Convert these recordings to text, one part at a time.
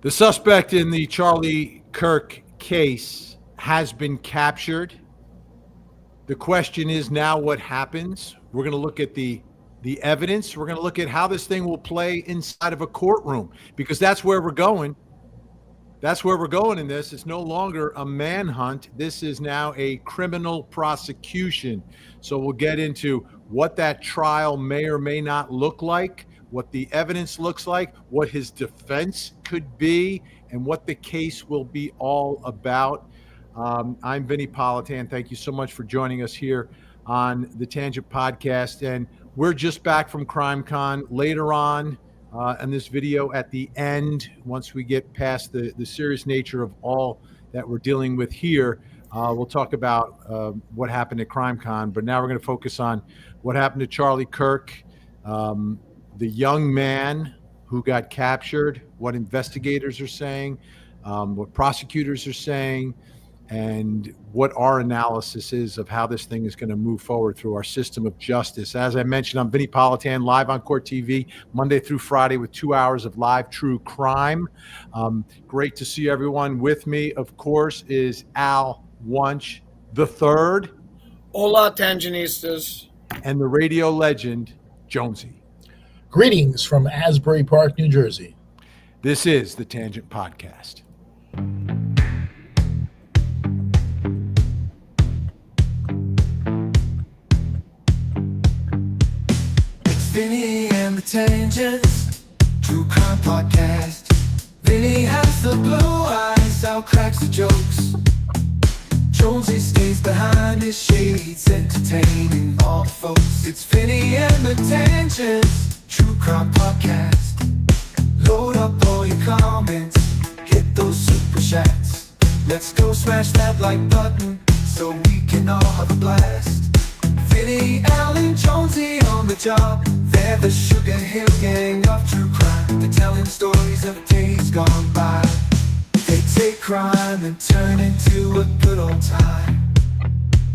The suspect in the Charlie Kirk case has been captured. The question is now what happens? We're going to look at the evidence. We're going to look at how this thing will play inside of a courtroom, because that's where we're going. That's where we're going in this. It's no longer a manhunt. This is now a criminal prosecution. So we'll get into what that trial may or may not look like, what the evidence looks like, what his defense could be, and what the case will be all about. I'm Vinny Politan. Thank you so much for joining us here on the Tangent Podcast. And we're just back from CrimeCon. Later on in this video at the end, once we get past the serious nature of all that we're dealing with here, we'll talk about what happened at CrimeCon. But now we're going to focus on what happened to Charlie Kirk, the young man who got captured, what investigators are saying, what prosecutors are saying, and what our analysis is of how this thing is going to move forward through our system of justice. As I mentioned, I'm Vinny Politan, live on Court TV, Monday through Friday with 2 hours of live true crime. Great to see everyone. With me, of course, is Al Wunsch the third. Hola, Tangenistas. And the radio legend, Jonesy. Greetings from Asbury Park, New Jersey. This is the Tangent Podcast. Vinny and the Tangents, True Crime Podcast. Vinny has the blue eyes, Al cracks the jokes. Jonesy stays behind his shades, entertaining all the folks. It's Vinny and the Tangents, True Crime Podcast. Load up all your comments, hit those super chats. Let's go smash that like button, so we can all have a blast. Vinny, Al, and Jonesy on the job. They're the Sugar Hill Gang of true crime. They're telling stories of days gone by. They take crime and turn into a good old time.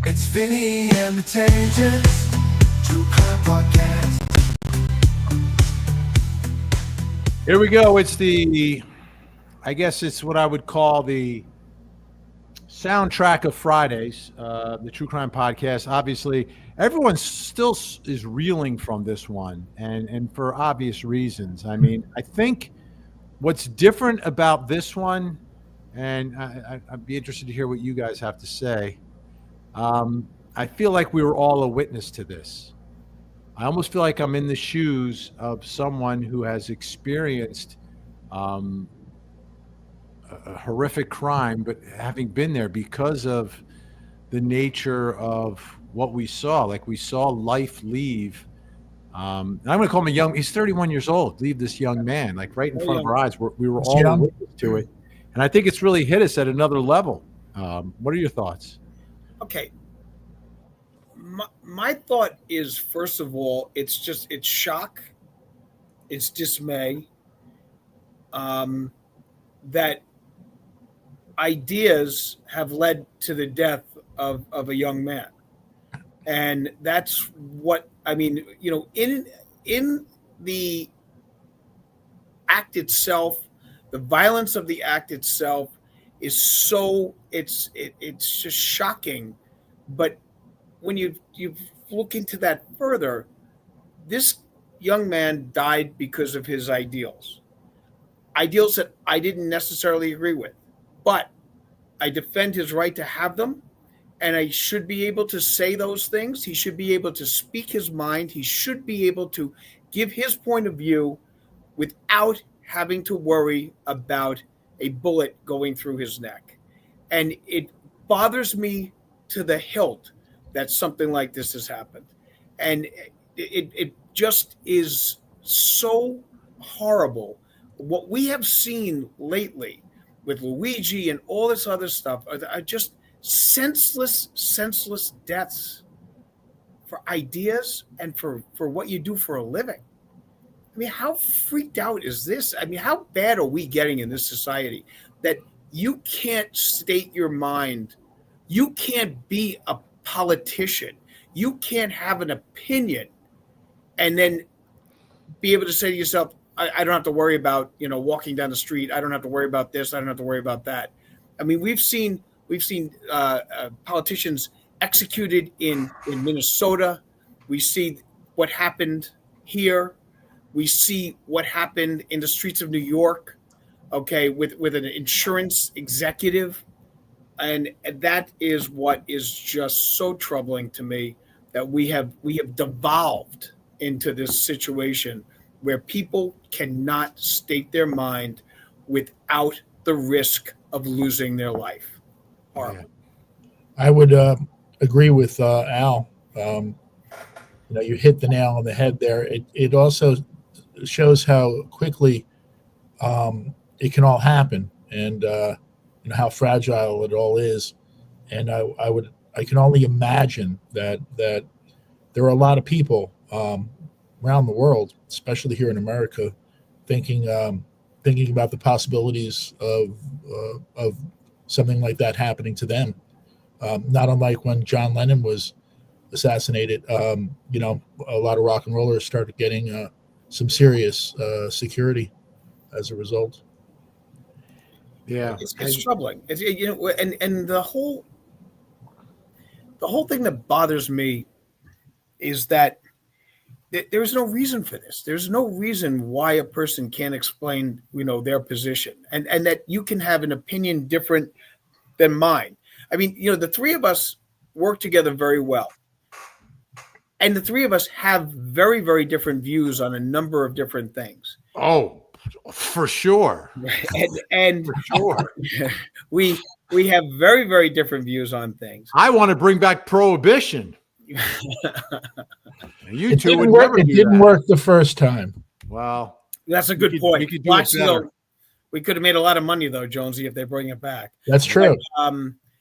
It's Vinny and the Tangents, True Crime Podcast. Here we go. It's I guess it's what I would call the soundtrack of Fridays, the True Crime Podcast. Obviously, everyone still is reeling from this one, and for obvious reasons. I mean, I think what's different about this one, and I'd be interested to hear what you guys have to say. I feel like we were all a witness to this. I almost feel like I'm in the shoes of someone who has experienced a horrific crime, but having been there because of the nature of what we saw. Like, we saw life leave. And I'm going to call him he's 31 years old, leave this young man, like right in front of our eyes. We were all a witness to it. And I think it's really hit us at another level. What are your thoughts? Okay. My thought is, first of all, it's shock. It's dismay. That ideas have led to the death of a young man. And that's what, I mean, you know, in the act itself, the violence of the act itself is so, it's just shocking. But when you look into that further, this young man died because of his ideals that I didn't necessarily agree with, but I defend his right to have them. And I should be able to say those things. He should be able to speak his mind. He should be able to give his point of view without having to worry about a bullet going through his neck. And it bothers me to the hilt that something like this has happened. And it just is so horrible. What we have seen lately with Luigi and all this other stuff are just senseless deaths for ideas and for what you do for a living. I mean, how freaked out is this? I mean, how bad are we getting in this society that you can't state your mind? You can't be a politician. You can't have an opinion and then be able to say to yourself, I don't have to worry about, walking down the street. I don't have to worry about this. I don't have to worry about that. I mean, we've seen politicians executed in Minnesota. We see what happened here. We see what happened in the streets of New York. Okay, with an insurance executive, and that is what is just so troubling to me, that we have devolved into this situation where people cannot state their mind without the risk of losing their life. Horrible. I would agree with Al. You hit the nail on the head there. It also shows how quickly it can all happen, and how fragile it all is. And I can only imagine that there are a lot of people around the world, especially here in America, thinking about the possibilities of something like that happening to them. Not unlike when John Lennon was assassinated. A lot of rock and rollers started getting some serious security as a result. Yeah, it's troubling. It's, and the whole thing that bothers me is that there's no reason for this. There's no reason why a person can't explain, their position, and that you can have an opinion different than mine. I mean, the three of us work together very well, and the three of us have very, very different views on a number of different things. Oh, for sure. And for sure. we have very, very different views on things. I want to bring back prohibition. You two would work. never It do didn't that. work the first time. Well, that's a good point. We could do it better. We could have made a lot of money though, Jonesy, if they bring it back. That's true. But,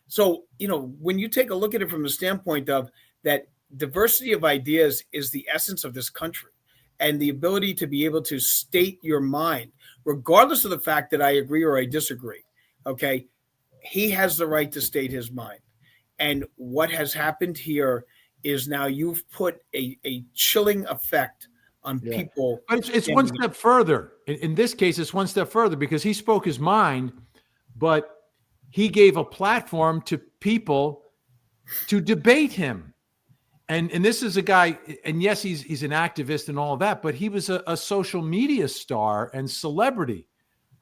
so when you take a look at it from the standpoint of that, diversity of ideas is the essence of this country, and the ability to be able to state your mind, regardless of the fact that I agree or I disagree. Okay, he has the right to state his mind, and what has happened here is now you've put a chilling effect on people. But it's one step further. In this case, it's one step further, because he spoke his mind, but he gave a platform to people to debate him. And this is a guy, and yes, he's an activist and all of that, but he was a social media star and celebrity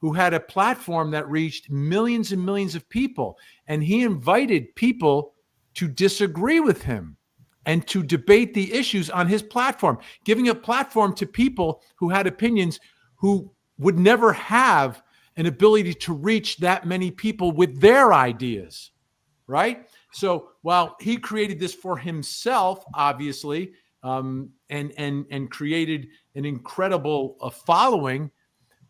who had a platform that reached millions and millions of people. And he invited people to disagree with him and to debate the issues on his platform, giving a platform to people who had opinions who would never have an ability to reach that many people with their ideas, right? So while he created this for himself, obviously, and created an incredible following,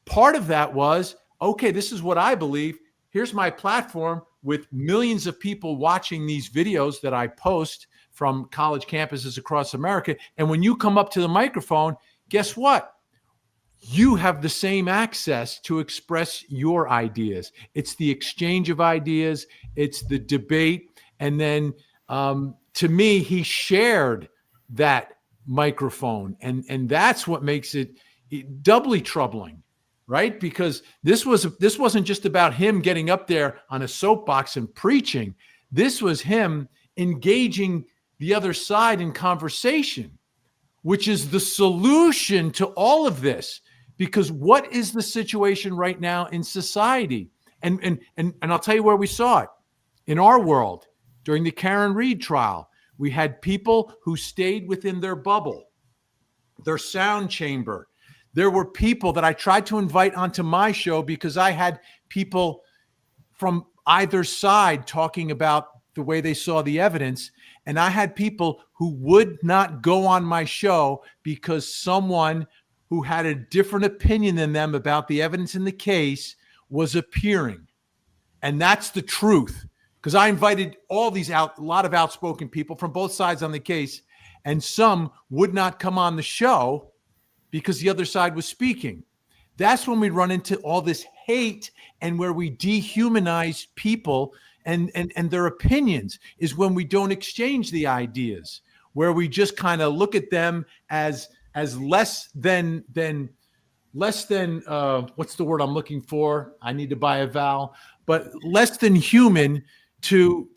part of that was, okay, this is what I believe. Here's my platform with millions of people watching these videos that I post from college campuses across America. And when you come up to the microphone, guess what? You have the same access to express your ideas. It's the exchange of ideas. It's the debate. And then to me, he shared that microphone. And that's what makes it doubly troubling, right? Because this wasn't just about him getting up there on a soapbox and preaching. This was him engaging the other side in conversation, which is the solution to all of this. Because what is the situation right now in society? And I'll tell you where we saw it. In our world, during the Karen Reed trial, we had people who stayed within their bubble, their sound chamber. There were people that I tried to invite onto my show because I had people from either side talking about the way they saw the evidence. And I had people who would not go on my show because someone who had a different opinion than them about the evidence in the case was appearing. And that's the truth. Because I invited a lot of outspoken people from both sides on the case, and some would not come on the show because the other side was speaking. That's when we run into all this hate, and where we dehumanize people and their opinions, is when we don't exchange the ideas, where we just kind of look at them as less than less than what's the word I'm looking for? I need to buy a vowel, but less than human to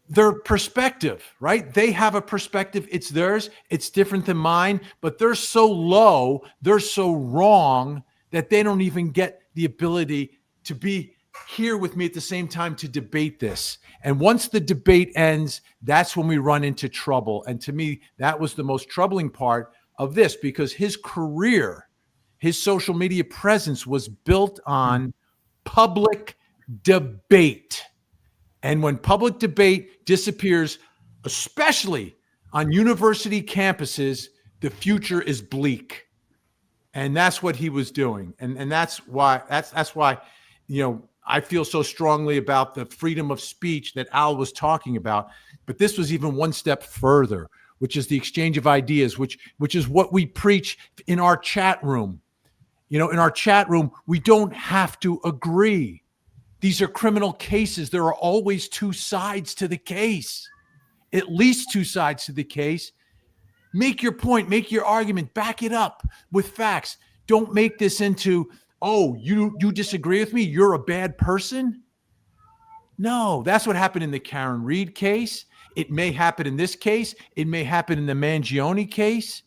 their perspective, right? They have a perspective. It's theirs. It's different than mine, but they're so low, they're so wrong that they don't even get the ability to be here with me at the same time to debate this. And once the debate ends, that's when we run into trouble. And to me, that was the most troubling part of this, because his career, his social media presence was built on public debate. And when public debate disappears, especially on university campuses, the future is bleak. And that's what he was doing. And that's why I feel so strongly about the freedom of speech that Al was talking about. But this was even one step further, which is the exchange of ideas, which is what we preach in our chat room. In our chat room, we don't have to agree. These are criminal cases. There are always two sides to the case, at least two sides to the case. Make your point, make your argument, back it up with facts. Don't make this into, oh, you disagree with me, you're a bad person. No, that's what happened in the Karen Reed case. It may happen in this case. It may happen in the Mangione case,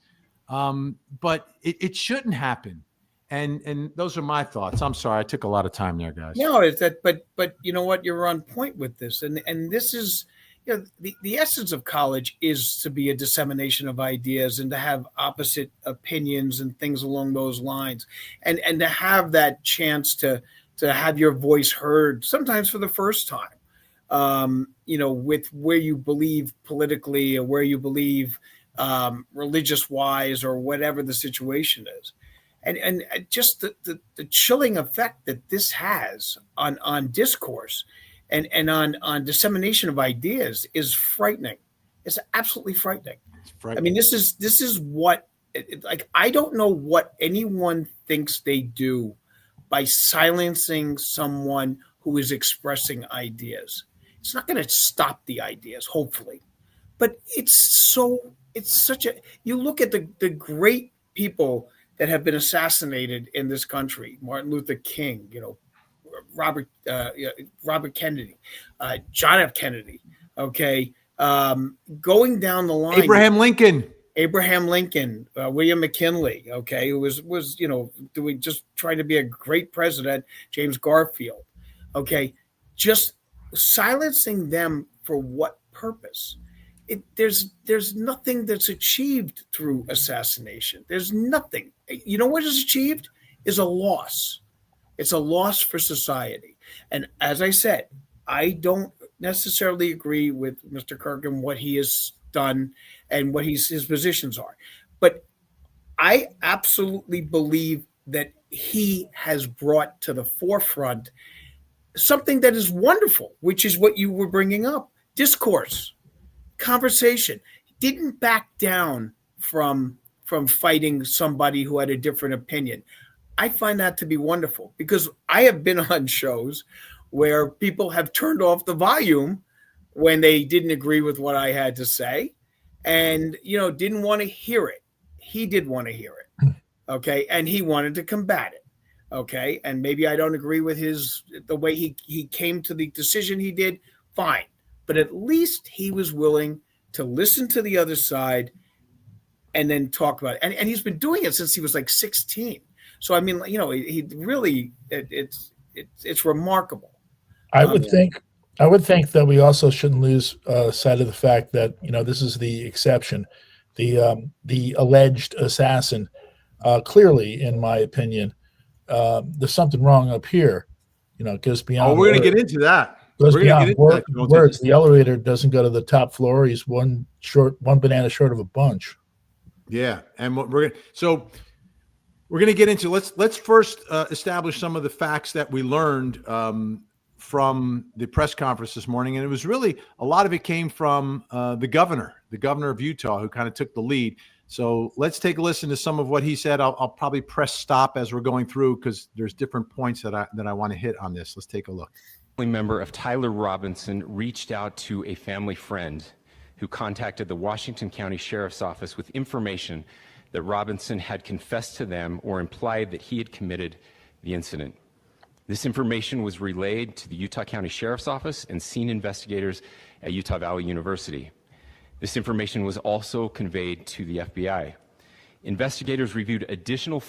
but it shouldn't happen. And those are my thoughts. I'm sorry, I took a lot of time there, guys. No, it's that, but you know what? You're on point with this, and this is, the essence of college is to be a dissemination of ideas and to have opposite opinions and things along those lines, and to have that chance to have your voice heard, sometimes for the first time, with where you believe politically or where you believe religious wise or whatever the situation is. And just the chilling effect that this has on discourse and on dissemination of ideas is frightening. It's absolutely frightening. It's frightening. I mean, this is what, I don't know what anyone thinks they do by silencing someone who is expressing ideas. It's not going to stop the ideas, hopefully, but it's such a, you look at the great people that have been assassinated in this country: Martin Luther King, Robert Kennedy, John F. Kennedy. Okay, going down the line, Abraham Lincoln, William McKinley. Okay, who was doing, just trying to be a great president. James Garfield. Okay, just silencing them for what purpose? There's nothing that's achieved through assassination. There's nothing. You know what is achieved is a loss. It's a loss for society. And as I said, I don't necessarily agree with Mr. Kirk and what he has done and what his positions are. But I absolutely believe that he has brought to the forefront something that is wonderful, which is what you were bringing up: discourse. Conversation. He didn't back down from fighting somebody who had a different opinion. I find that to be wonderful, because I have been on shows where people have turned off the volume when they didn't agree with what I had to say and didn't want to hear it. He did want to hear it. Okay. And he wanted to combat it. Okay. And maybe I don't agree with the way he came to the decision he did. Fine. But at least he was willing to listen to the other side and then talk about it. And he's been doing it since he was like 16. So, I mean, he really, it's remarkable. I would think that we also shouldn't lose sight of the fact that, this is the exception. The alleged assassin, clearly, in my opinion, there's something wrong up here. It goes beyond. Oh, we're going to get into that. Goes beyond words. The elevator doesn't go to the top floor. He's one banana short of a bunch. Yeah, and we're going to get into. Let's first establish some of the facts that we learned from the press conference this morning, and it was really, a lot of it came from the governor of Utah, who kind of took the lead. So let's take a listen to some of what he said. I'll probably press stop as we're going through, because there's different points that I want to hit on this. Let's take a look. Member of Tyler Robinson reached out to a family friend who contacted the Washington County Sheriff's Office with information that Robinson had confessed to them or implied that he had committed the incident. This information was relayed to the Utah County Sheriff's Office and scene investigators at Utah Valley University. This information was also conveyed to the FBI. Investigators reviewed additional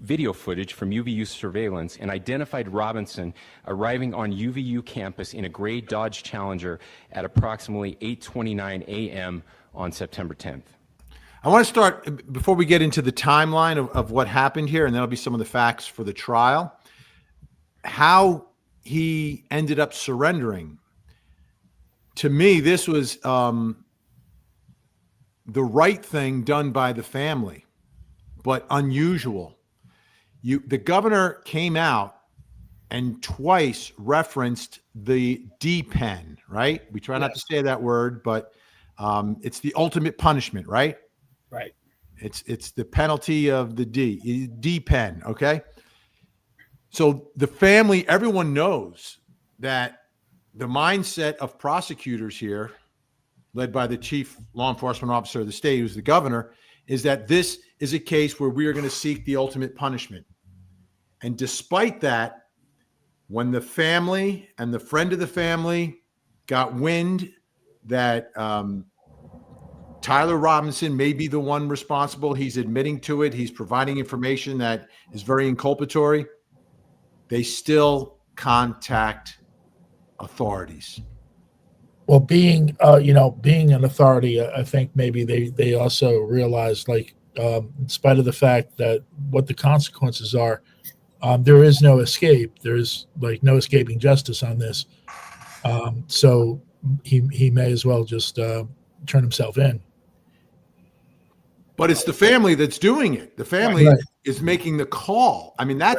video footage from UVU surveillance and identified Robinson arriving on UVU campus in a gray Dodge Challenger at approximately 8:29 a.m. on September 10th. I want to start, before we get into the timeline of what happened here, and that'll be some of the facts for the trial, how he ended up surrendering. To me, this was the right thing done by the family, but unusual. The governor came out and twice referenced the D pen, right? We try not to say that word, but it's the ultimate punishment, right? Right. It's the penalty of the D pen, okay? So the family, everyone knows that the mindset of prosecutors here, led by the chief law enforcement officer of the state, who's the governor, is that this is a case where we are going to seek the ultimate punishment. And despite that, when the family and the friend of the family got wind that Tyler Robinson may be the one responsible, he's admitting to it, he's providing information that is very inculpatory, they still contact authorities. Well, being an authority, I think maybe they also realize, like, in spite of the fact that what the consequences are, there is no escape. There's like no escaping justice on this. So he may as well just turn himself in. But it's the family that's doing it. The family is making the call. I mean, that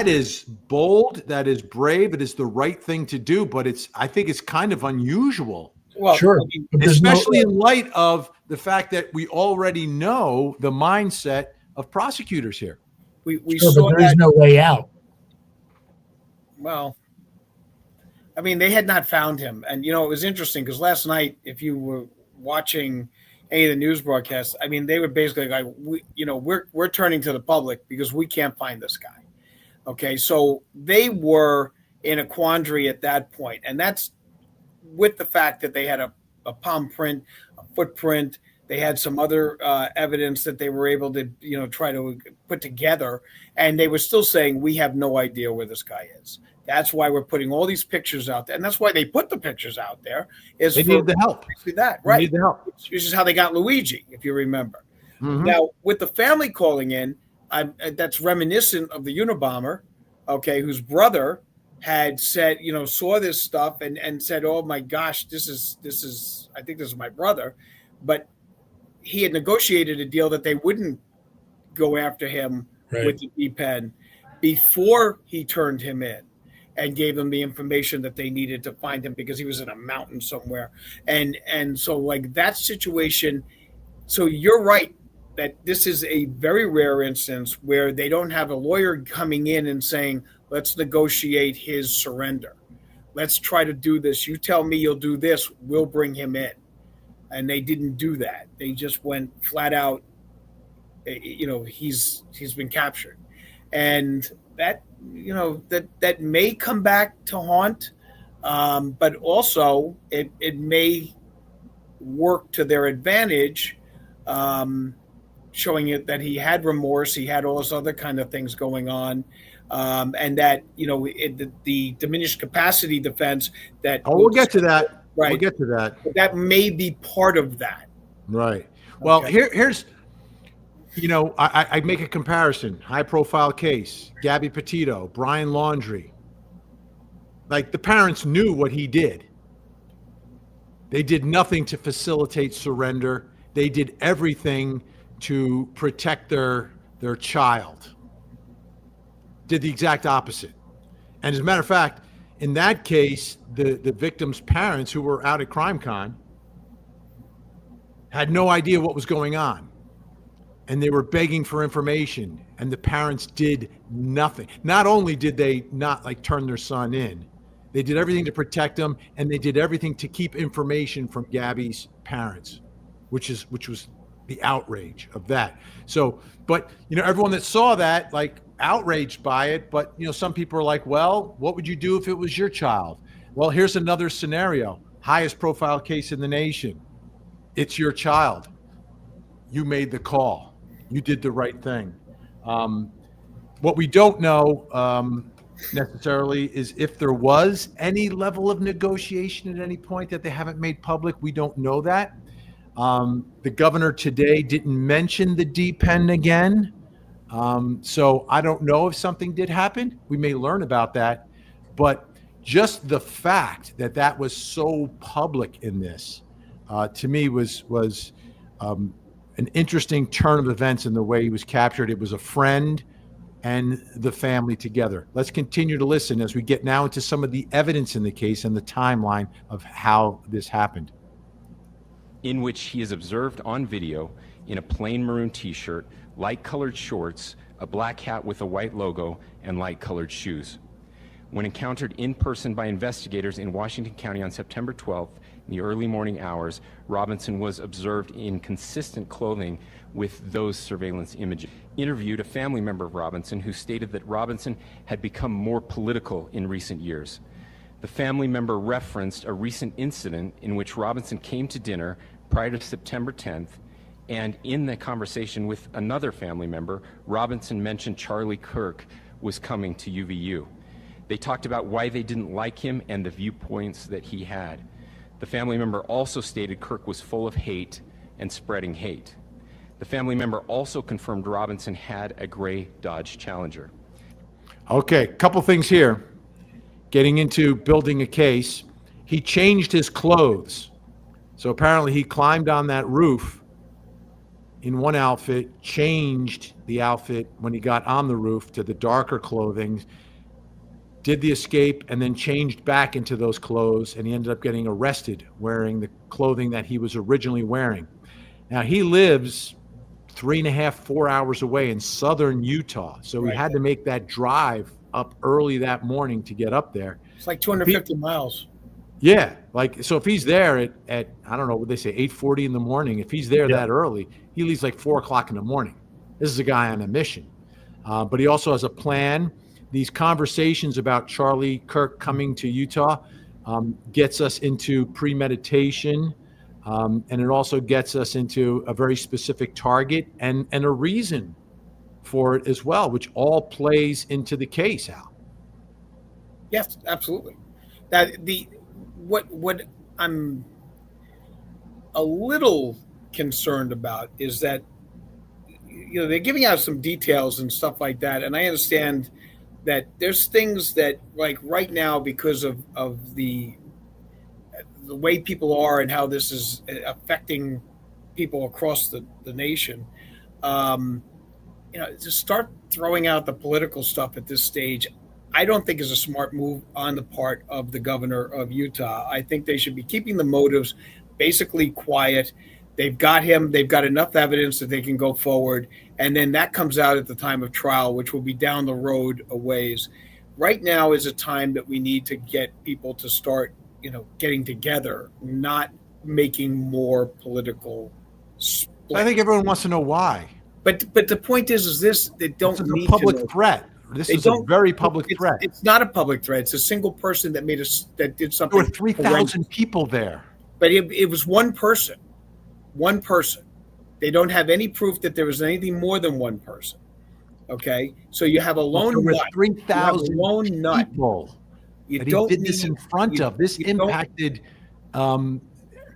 is bold. That is brave. It is the right thing to do. But I think it's kind of unusual. Well, Sure. I mean, Especially in light of the fact that we already know the mindset of prosecutors here. we Sure, saw but there is that. no way out. Well, I mean, they had not found him, and it was interesting because last night, if you were watching any of the news broadcasts, I mean, they were basically like, we're turning to the public because we can't find this guy. Okay, so they were in a quandary at that point, and that's with the fact that they had a palm print, a footprint. They had some other evidence that they were able to, try to put together, and they were still saying, we have no idea where this guy is. That's why we're putting all these pictures out there, and that's why they put the pictures out there. They needed the help. That, They right? needed the help. Which is how they got Luigi, if you remember. Mhm. Now, with the family calling in, that's reminiscent of the Unabomber, okay, whose brother had said, saw this stuff and said, "Oh my gosh, this is I think this is my brother," but he had negotiated a deal that they wouldn't go after him with the E-pen before he turned him in and gave them the information that they needed to find him because he was in a mountain somewhere. And so like that situation, so you're right that this is a very rare instance where they don't have a lawyer coming in and saying, let's negotiate his surrender. Let's try to do this. You tell me you'll do this, we'll bring him in. And they didn't do that. They just went flat out, he's been captured. And that, that may come back to haunt, but also it may work to their advantage, showing it that he had remorse, he had all this other kind of things going on, and that, the diminished capacity defense that... Oh, we'll get to that. Right. We'll get to that. But that may be part of that. Right. Well, Okay. here's, I make a comparison. High profile case, Gabby Petito, Brian Laundrie. Like the parents knew what he did. They did nothing to facilitate surrender. They did everything to protect their child. Did the exact opposite. And as a matter of fact, in that case, the victim's parents, who were out at CrimeCon, had no idea what was going on. And they were begging for information, and the parents did nothing. Not only did they not turn their son in, they did everything to protect him, and they did everything to keep information from Gabby's parents, which was the outrage of that. So, but everyone that saw that, like, outraged by it, but some people are like, well, what would you do if it was your child? Well, here's another scenario. Highest profile case in the nation. It's your child. You made the call. You did the right thing. What we don't know necessarily is if there was any level of negotiation at any point that they haven't made public. We don't know that. The governor today didn't mention the D-pen again. So I don't know if something did happen. We may learn about that. But just the fact that that was so public in this, to me, was an interesting turn of events in the way he was captured. It was a friend and the family together. Let's continue to listen as we get now into some of the evidence in the case and the timeline of how this happened. In which he is observed on video in a plain maroon t-shirt, light-colored shorts, a black hat with a white logo, and light-colored shoes. When encountered in person by investigators in Washington County on September 12th, in the early morning hours, Robinson was observed in consistent clothing with those surveillance images. Interviewed a family member of Robinson who stated that Robinson had become more political in recent years. The family member referenced a recent incident in which Robinson came to dinner prior to September 10th, and in the conversation with another family member, Robinson mentioned Charlie Kirk was coming to UVU. They talked about why they didn't like him and the viewpoints that he had. The family member also stated Kirk was full of hate and spreading hate. The family member also confirmed Robinson had a gray Dodge Challenger. Okay, couple things here. Getting into building a case, he changed his clothes. So apparently he climbed on that roof in one outfit, changed the outfit when he got on the roof to the darker clothing, did the escape, and then changed back into those clothes, and he ended up getting arrested wearing the clothing that he was originally wearing. Now, he lives 3.5, 4 hours away in southern Utah, so he had to make that drive up early that morning to get up there. It's like 250 miles. Yeah, like, so if he's there at I don't know what they say, 8:40 in the morning, if he's there that early, he leaves like 4 o'clock in the morning. This is a guy on a mission. But he also has a plan. These conversations about Charlie Kirk coming to Utah gets us into premeditation, and it also gets us into a very specific target and a reason for it as well, which all plays into the case, Al. Yes, absolutely. That what I'm a little concerned about is that they're giving out some details and stuff like that, and I understand that there's things that, like, right now, because of the way people are and how this is affecting people across the nation, to start throwing out the political stuff at this stage, I don't think is a smart move on the part of the governor of Utah. I think they should be keeping the motives basically quiet. They've got him. They've got enough evidence that they can go forward. And then that comes out at the time of trial, which will be down the road a ways. Right now is a time that we need to get people to start, getting together, not making more political split. I think everyone wants to know why. But the point is this: they don't need a public threat. This is a very public threat. It's not a public threat. It's a single person that did something. There were 3,000 people there. But it was one person. One person. They don't have any proof that there was anything more than one person. Okay, so you have a lone nut. 3,000 people. You that don't he did this in front of. This impacted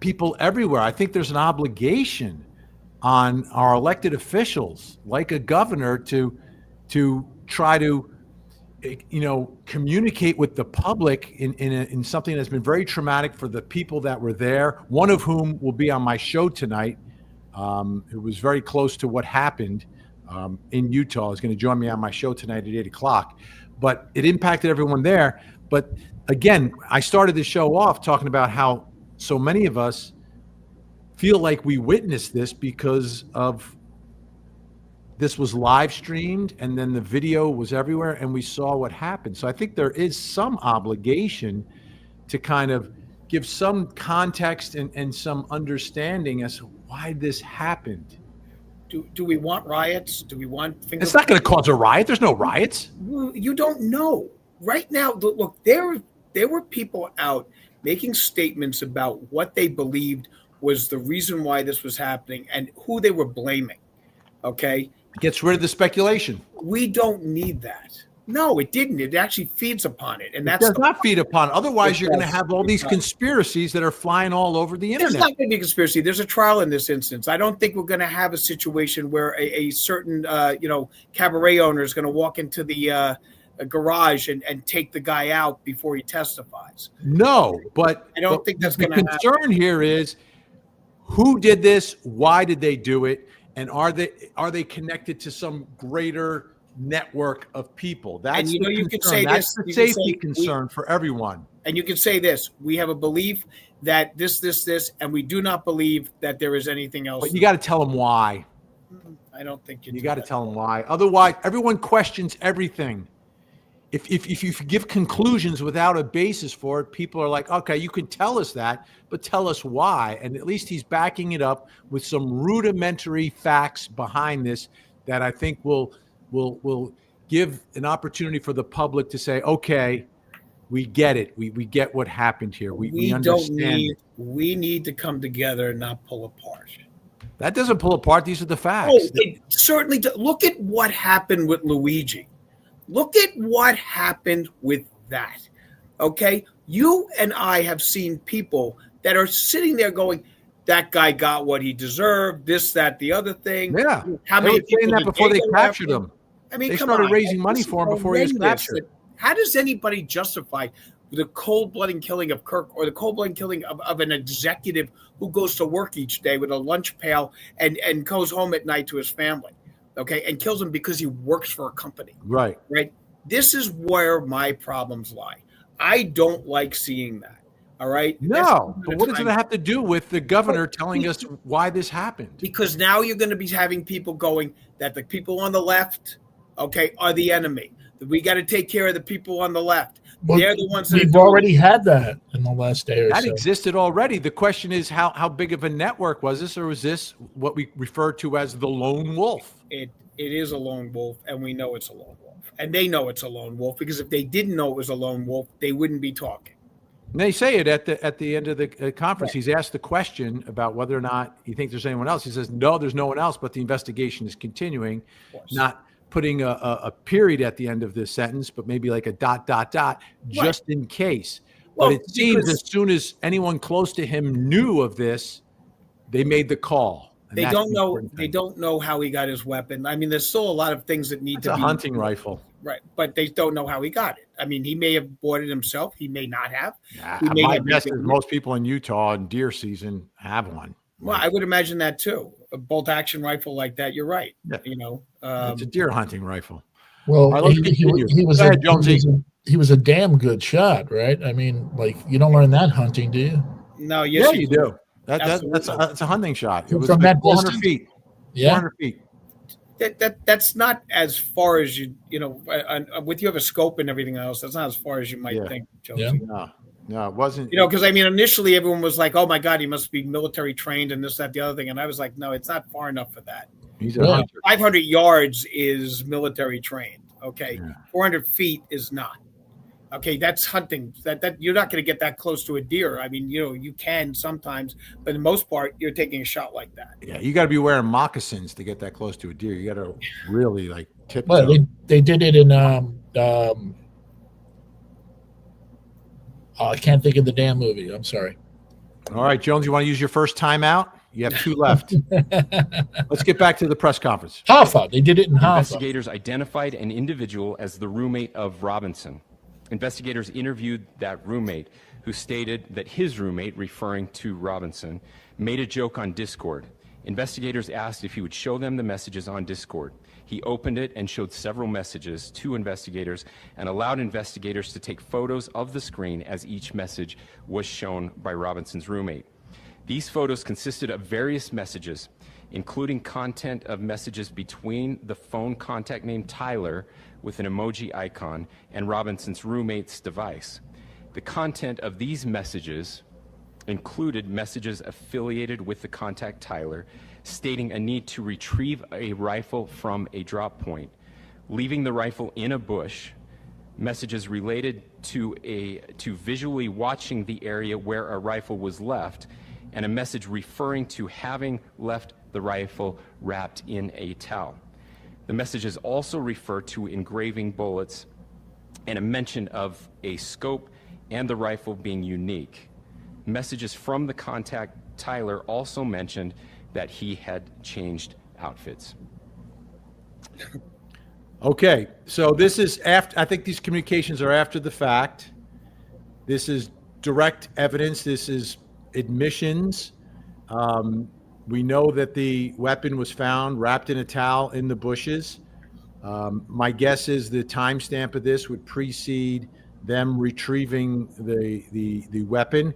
people everywhere. I think there's an obligation on our elected officials, like a governor, to try to communicate with the public in something that's been very traumatic for the people that were there, one of whom will be on my show tonight. It was very close to what happened in Utah. Is going to join me on my show tonight at 8 o'clock. But it impacted everyone there. But again, I started the show off talking about how so many of us feel like we witnessed this because of this was live streamed and then the video was everywhere and we saw what happened. So I think there is some obligation to kind of give some context and some understanding as why this happened. Do we want riots? Do we want It's not going to cause a riot. There's no riots. You don't know. Right now, look, there were people out making statements about what they believed was the reason why this was happening and who they were blaming. Okay? It gets rid of the speculation. We don't need that. No, it didn't. It actually feeds upon it. And It that's does not feed upon it. Otherwise, you're going to does. have all these conspiracies that are flying all over the There's internet. not going to be a conspiracy. There's a trial in this instance. I don't think we're going to have a situation where a certain, cabaret owner is going to walk into the a garage and take the guy out before he testifies. No, but I don't think that's the going to happen. concern here is who did this? Why did they do it? And are they connected to some greater network of people? That's And you the know, you concern. could say That's this, the you could safety say concern for everyone. And you can say this: we have a belief that this, and we do not believe that there is anything else. But you got to tell them why. I don't think You got to tell them why. Otherwise, everyone questions everything. If you give conclusions without a basis for it, people are like, okay, you can tell us that, but tell us why. And at least he's backing it up with some rudimentary facts behind this that I think will give an opportunity for the public to say, okay, we get it. We get what happened here. We understand it. We need to come together and not pull apart. That doesn't pull apart. These are the facts. Oh, it certainly does. Look at what happened with Luigi. Look at what happened with that. Okay? You and I have seen people that are sitting there going, that guy got what he deserved, this, that, the other thing. Yeah. How They many were saying people that did before they go captured after? him. I mean, They come started on. raising money This for him is before he was horrendous. captured. How does anybody justify the cold-blooded killing of Kirk or the cold-blooded killing of an executive who goes to work each day with a lunch pail and goes home at night to his family, okay, and kills him because he works for a company? Right. Right? This is where my problems lie. I don't like seeing that. All right? No, but what does it have to do with the governor telling us why this happened? Because now you're going to be having people going that the people on the left, okay, are the enemy. That we got to take care of the people on the left. Well, They're the ones that we've are doing already had that in the last day or That so. existed already. The question is how big of a network was this, or was this what we refer to as the lone wolf? it. It is a lone wolf, and we know it's a lone wolf. And they know it's a lone wolf because if they didn't know it was a lone wolf, they wouldn't be talking. And they say it at the end of the conference. He's asked the question about whether or not he thinks there's anyone else. He says, no, there's no one else, but the investigation is continuing, not putting a period at the end of this sentence, but maybe like a ... just in case. Well, but it seems because- as soon as anyone close to him knew of this, they made the call. And They that's don't the know. important They thing. don't know how he got his weapon. I mean, there's still a lot of things that need It's to a be hunting rifle. right, but they don't know how he got it. I mean, he may have bought it himself. He may not have. Nah, He may my have guess been- is most people in Utah in deer season have one. Well, I would imagine that too. A bolt action rifle like that. You're right. Yeah. You know, It's a deer hunting rifle. Well, All right, let's he continue. was Go ahead, Jonesy. he was a damn good shot, right? I mean, like, you don't learn that hunting, do you? no, yes, Yeah, you do. That's Absolutely. a hunting shot. It was From like that 400 distance? feet. Yeah. 400 feet. That's not as far as you know. With you have a scope and everything else. That's not as far as you might Yeah. think, Jonesy. Yeah. No, it wasn't. You know, because I mean, initially everyone was like, "Oh my God, he must be military trained and this, that, the other thing," and I was like, "No, it's not far enough for that. He's a Yeah. hunter. 500 yards is military trained. Okay, Yeah. 400 feet is not. Okay, that's hunting. That you're not going to get that close to a deer. I mean, you know, you can sometimes, but for the most part, you're taking a shot like that. Yeah, you got to be wearing moccasins to get that close to a deer. You got to really like tiptoe. Well, they did it in I can't think of the damn movie. I'm sorry. All right, Jones, you want to use your first timeout? You have 2 left. Let's get back to the press conference. Hoffa. They did it in Hoffa. Investigators identified an individual as the roommate of Robinson. Investigators interviewed that roommate, who stated that his roommate, referring to Robinson, made a joke on Discord. Investigators asked if he would show them the messages on Discord. He opened it and showed several messages to investigators and allowed investigators to take photos of the screen as each message was shown by Robinson's roommate. These photos consisted of various messages, including content of messages between the phone contact named Tyler with an emoji icon and Robinson's roommate's device. The content of these messages included messages affiliated with the contact Tyler, stating a need to retrieve a rifle from a drop point, leaving the rifle in a bush, messages related to visually watching the area where a rifle was left, and a message referring to having left the rifle wrapped in a towel. The messages also refer to engraving bullets and a mention of a scope and the rifle being unique. Messages from the contact Tyler also mentioned that he had changed outfits. Okay, so this is after, I think these communications are after the fact. This is direct evidence. This is admissions. We know that the weapon was found wrapped in a towel in the bushes. My guess is the timestamp of this would precede them retrieving the weapon.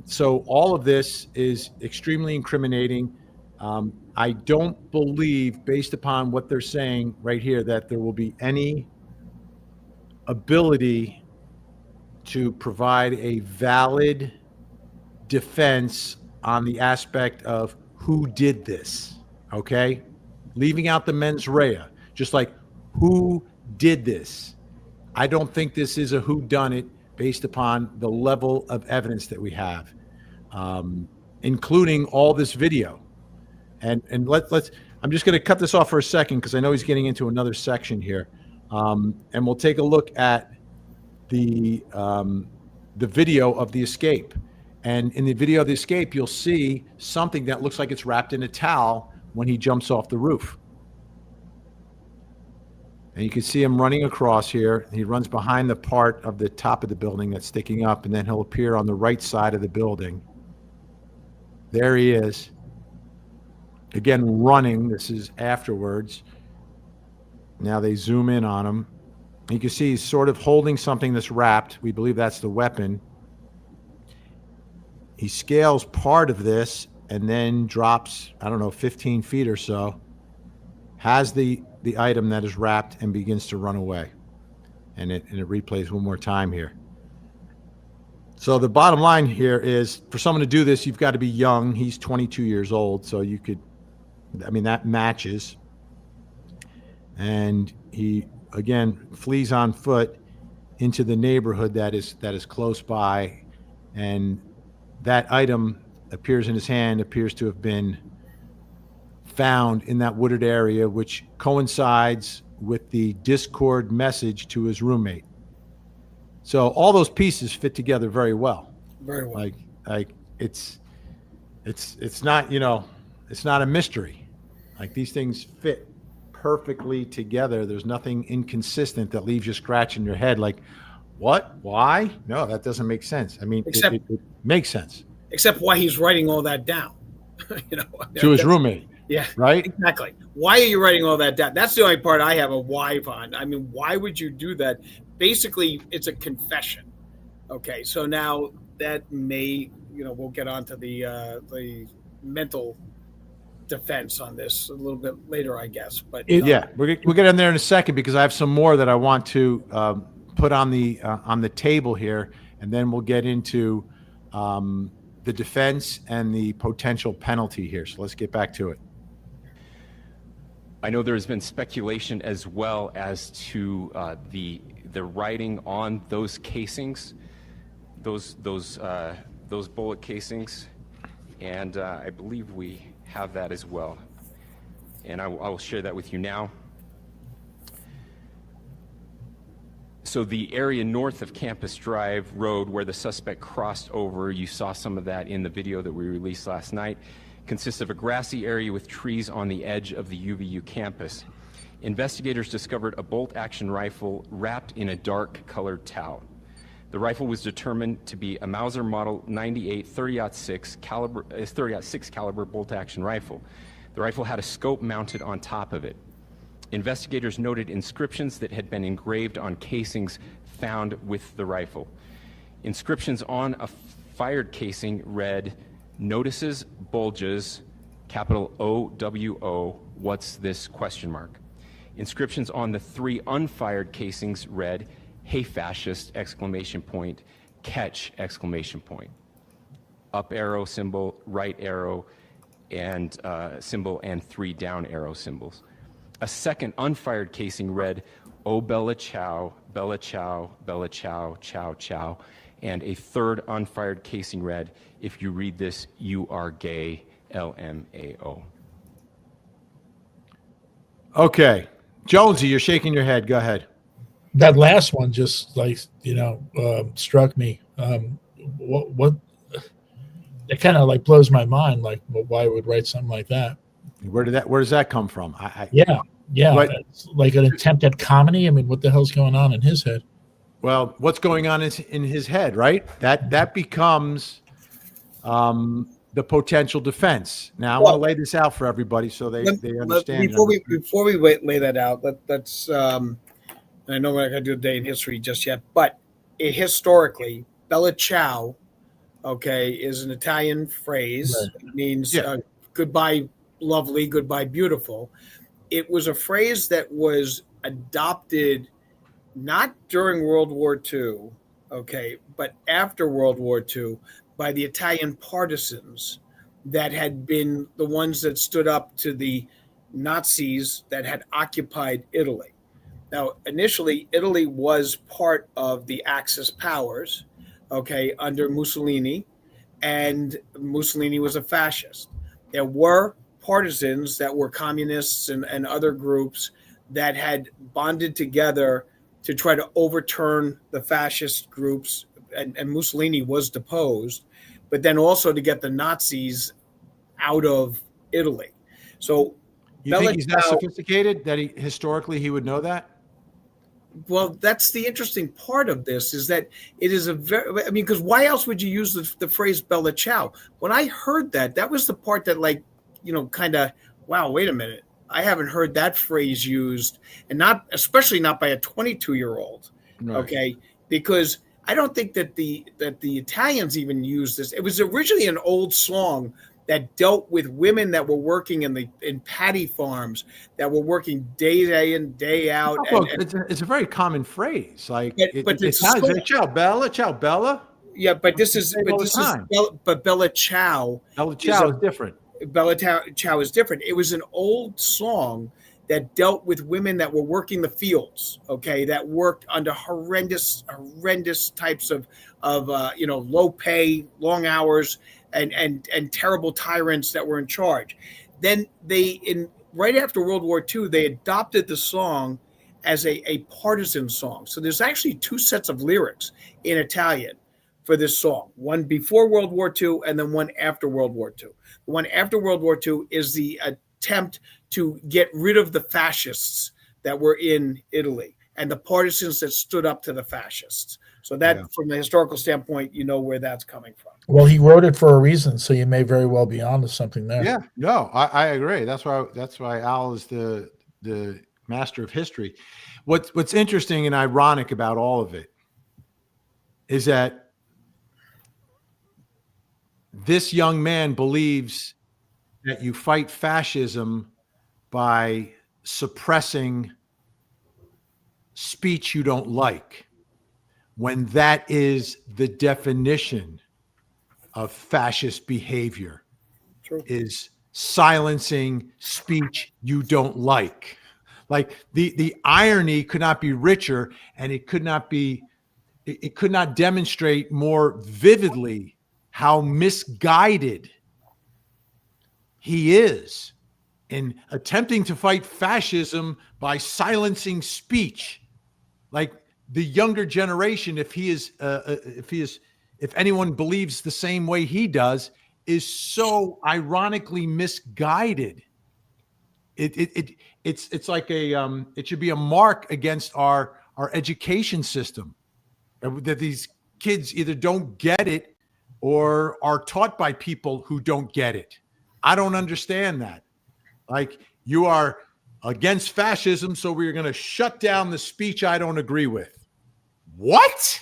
So all of this is extremely incriminating. I don't believe, based upon what they're saying right here, that there will be any ability to provide a valid defense on the aspect of who did this, okay? Leaving out the mens rea, just like who did this. I don't think this is a whodunit based upon the level of evidence that we have, including all this video. And let's. I'm just going to cut this off for a second because I know he's getting into another section here, and we'll take a look at the video of the escape. And in the video of the escape, you'll see something that looks like it's wrapped in a towel when he jumps off the roof. And you can see him running across here. He runs behind the part of the top of the building that's sticking up, and then he'll appear on the right side of the building. There he is. Again, running. This is afterwards. Now they zoom in on him. You can see he's sort of holding something that's wrapped. We believe that's the weapon. He scales part of this and then drops, 15 feet or so, has the item that is wrapped and begins to run away. And it replays one more time here. So the bottom line here is, for someone to do this, you've got to be young. He's 22 years old, so you could, that matches. And he, again, flees on foot into the neighborhood that is close by, and that item appears in his hand, appears to have been found in that wooded area, which coincides with the Discord message to his roommate. So all those pieces fit together very well. Very well. Like it's not, it's not a mystery. Like, these things fit perfectly together. There's nothing inconsistent that leaves you scratching your head like, what? Why? No, that doesn't make sense. I mean, it makes sense. Except why he's writing all that down. To his roommate. Yeah. Right? Exactly. Why are you writing all that down? That's the only part I have a why on. I mean, why would you do that? Basically, it's a confession. Okay, so now that may, we'll get onto the mental defense on this a little bit later, I guess. But we'll get in there in a second, because I have some more that I want to put on the table here, and then we'll get into the defense and the potential penalty here. So let's get back to it. I know there has been speculation as well as to the writing on those casings, those bullet casings, and I believe we have that as well, and I will share that with you now. So the area north of Campus Drive Road where the suspect crossed over, you saw some of that in the video that we released last night, consists of a grassy area with trees on the edge of the UVU campus. Investigators discovered a bolt-action rifle wrapped in a dark-colored towel. The rifle was determined to be a Mauser Model 98 30-06 caliber bolt-action rifle. The rifle had a scope mounted on top of it. Investigators noted inscriptions that had been engraved on casings found with the rifle. Inscriptions on a fired casing read, "Notices, bulges, capital OWO, what's this?" ? Inscriptions on the 3 unfired casings read, "Hey fascist!" ! Catch! ! 'Catch!" . up arrow symbol, right arrow, and symbol, and 3 down arrow symbols. A second unfired casing read, "Oh Bella Ciao, Bella Ciao, Bella Ciao, Ciao Ciao," and a third unfired casing read, "If you read this, you are gay, LMAO." Okay. Jonesy, you're shaking your head. Go ahead. That last one just like struck me. What it kind of like blows my mind. Like, why would write something like that? Where does that come from? Yeah, But- it's like an attempt at comedy. I mean, what the hell's going on in his head? Well, what's going on in his head, right? That becomes the potential defense. Now, I want to lay this out for everybody so they understand. Before we lay that out, let's. I know we're not going to do a day in history just yet, but historically, Bella Ciao, okay, is an Italian phrase. Right. It means Yeah. goodbye, lovely, goodbye, beautiful. It was a phrase that was adopted not during World War II, okay, but after World War II by the Italian partisans that had been the ones that stood up to the Nazis that had occupied Italy. Now, initially, Italy was part of the Axis powers, okay, under Mussolini, and Mussolini was a fascist. There were partisans that were communists and other groups that had bonded together to try to overturn the fascist groups, and Mussolini was deposed, but then also to get the Nazis out of Italy. So You think Bella he's that Ciao- sophisticated that historically he would know that? Well, that's the interesting part of this is that it is a very, I mean, because why else would you use the phrase Bella Ciao? When I heard that, that was the part that, like, kind of, wow, wait a minute. I haven't heard that phrase used, and especially not by a 22-year-old. Right. Okay. Because I don't think that the Italians even used this. It was originally an old song that dealt with women that were working in paddy farms, that were working day in, day out. It's a very common phrase. Like, But it's it's not, ciao Bella, ciao Bella. yeah, but this is Say it all the time. Bella Ciao. Bella ciao is different. Bella Ciao is different. It was an old song that dealt with women that were working the fields, okay, that worked under horrendous types of low pay, long hours, and terrible tyrants that were in charge. Then right after World War II, they adopted the song as a partisan song. So there's actually two sets of lyrics in Italian for this song, one before World War II and then one after World War II. The one after World War II is the attempt to get rid of the fascists that were in Italy and the partisans that stood up to the fascists. So that, from a historical standpoint, you know where that's coming from. Well, he wrote it for a reason, so you may very well be onto something there. Yeah, no, I agree. That's why Al is the master of history. What's interesting and ironic about all of it is that this young man believes that you fight fascism by suppressing speech you don't like, when that is the definition of fascist behavior. True. Is silencing speech you don't like. Like, the irony could not be richer, and it could not demonstrate more vividly how misguided he is in attempting to fight fascism by silencing speech. Like, the younger generation, if anyone believes the same way he does, is so ironically misguided. It's like it should be a mark against our education system, that these kids either don't get it or are taught by people who don't get it. I don't understand that. Like, you are against fascism, so we're going to shut down the speech I don't agree with. What?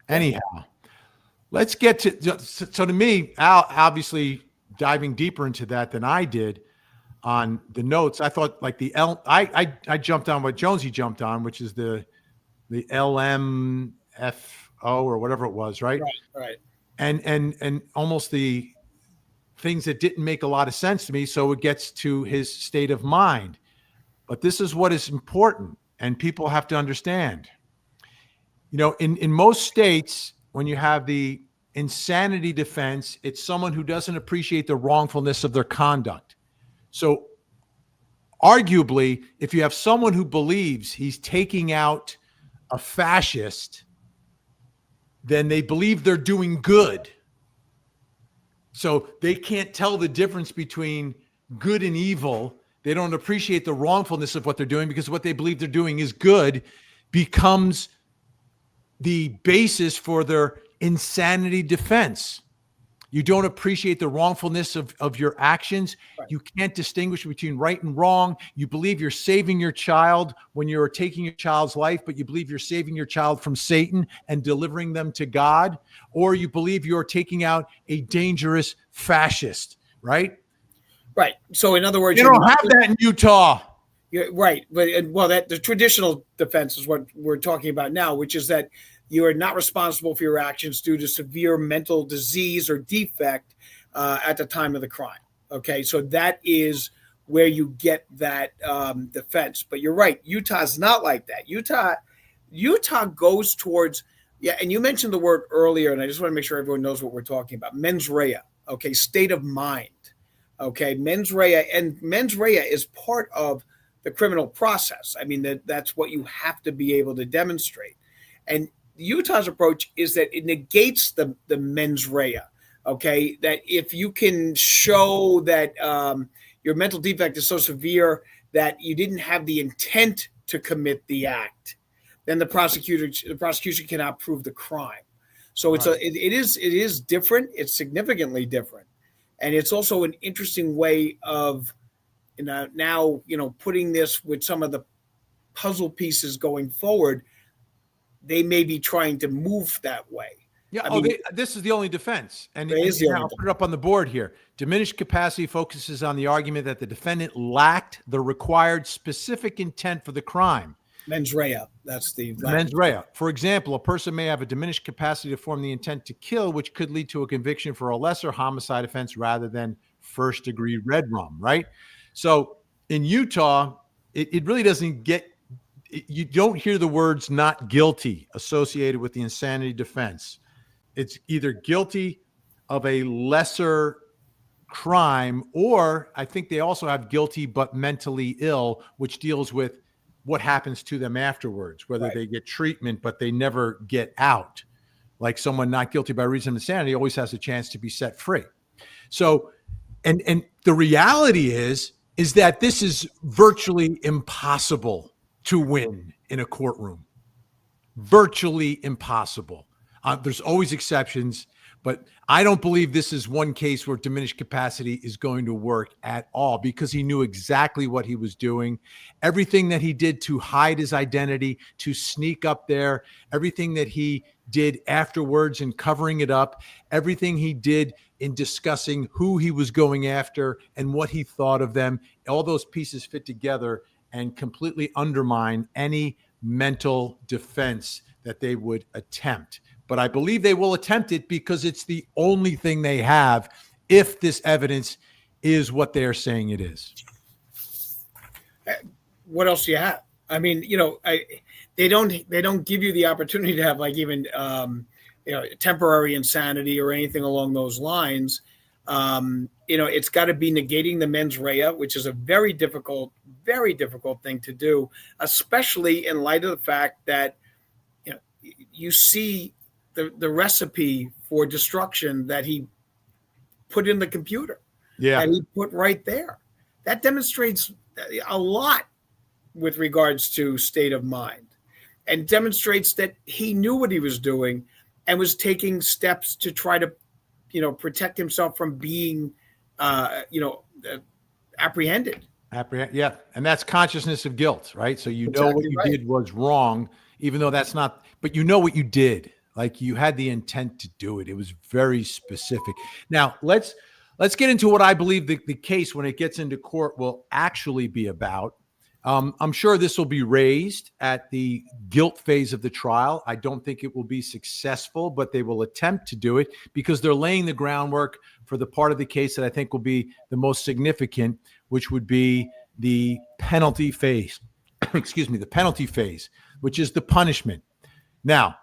Anyhow, let's get to, so to me, Al, obviously diving deeper into that than I did on the notes, I thought like I jumped on what Jonesy jumped on, which is the LMFO or whatever it was, right? Right. And almost the things that didn't make a lot of sense to me. So it gets to his state of mind. But this is what is important, and people have to understand. You know, in most states, when you have the insanity defense, it's someone who doesn't appreciate the wrongfulness of their conduct. So arguably, if you have someone who believes he's taking out a fascist, then they believe they're doing good. So they can't tell the difference between good and evil. They don't appreciate the wrongfulness of what they're doing, because what they believe they're doing is good becomes the basis for their insanity defense. You don't appreciate the wrongfulness of your actions. Right. You can't distinguish between right and wrong. You believe you're saving your child when you're taking your child's life, but you believe you're saving your child from Satan and delivering them to God. Or you believe you're taking out a dangerous fascist, right? Right. So in other words, You don't have that in Utah. Right. But the traditional defense is what we're talking about now, which is that you are not responsible for your actions due to severe mental disease or defect at the time of the crime. Okay, so that is where you get that defense. But you're right, Utah's not like that. Utah goes towards, and you mentioned the word earlier, and I just want to make sure everyone knows what we're talking about. Mens rea, okay, state of mind. Okay, mens rea, and mens rea is part of the criminal process. I mean, that's what you have to be able to demonstrate. And Utah's approach is that it negates the mens rea, okay? That if you can show that your mental defect is so severe that you didn't have the intent to commit the act, then the prosecution cannot prove the crime. So it is different. It's significantly different. And it's also an interesting way of now putting this with some of the puzzle pieces going forward. They may be trying to move that way. Yeah. This is the only defense. And I'll put it up on the board here. Diminished capacity focuses on the argument that the defendant lacked the required specific intent for the crime. Mens rea. That's the mens rea. For example, a person may have a diminished capacity to form the intent to kill, which could lead to a conviction for a lesser homicide offense rather than first-degree red rum, right? So in Utah, it really doesn't get – you don't hear the words not guilty associated with the insanity defense. It's either guilty of a lesser crime, or I think they also have guilty but mentally ill, which deals with what happens to them afterwards, whether they get treatment but they never get out. Like someone not guilty by reason of insanity always has a chance to be set free. So, and the reality is that this is virtually impossible to win in a courtroom. Virtually impossible. There's always exceptions, but I don't believe this is one case where diminished capacity is going to work at all, because he knew exactly what he was doing. Everything that he did to hide his identity, to sneak up there, everything that he did afterwards in covering it up, everything he did in discussing who he was going after and what he thought of them, all those pieces fit together and completely undermine any mental defense that they would attempt. But I believe they will attempt it because it's the only thing they have if this evidence is what they're saying it is. What else do you have? I mean, they don't give you the opportunity to have like even temporary insanity or anything along those lines. It's got to be negating the mens rea, which is a very difficult thing to do, especially in light of the fact that you see the recipe for destruction that he put in the computer. Yeah, that he put right there. That demonstrates a lot with regards to state of mind, and demonstrates that he knew what he was doing and was taking steps to try to protect himself from being, apprehended. Yeah. And that's consciousness of guilt, right? So what you did was wrong, even though that's not, but you know what you did. Like you had the intent to do it. It was very specific. Now let's get into what I believe the case when it gets into court will actually be about. I'm sure this will be raised at the guilt phase of the trial. I don't think it will be successful, but they will attempt to do it because they're laying the groundwork for the part of the case that I think will be the most significant, which would be the penalty phase. Excuse me, the penalty phase, which is the punishment. Now,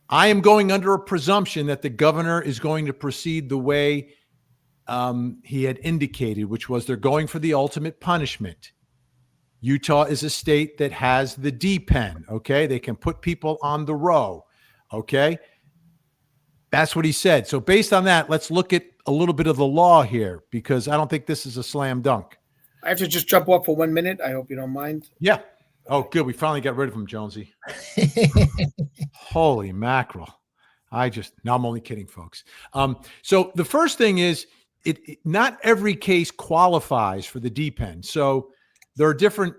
I am going under a presumption that the governor is going to proceed the way he had indicated, which was they're going for the ultimate punishment. Utah is a state that has the D pen, okay? They can put people on the row, okay? That's what he said. So based on that, let's look at a little bit of the law here because I don't think this is a slam dunk. I have to just jump off for 1 minute. I hope you don't mind. Yeah. Oh, good. We finally got rid of him, Jonesy. Holy mackerel. Now I'm only kidding, folks. So the first thing is not every case qualifies for the D pen. So there are different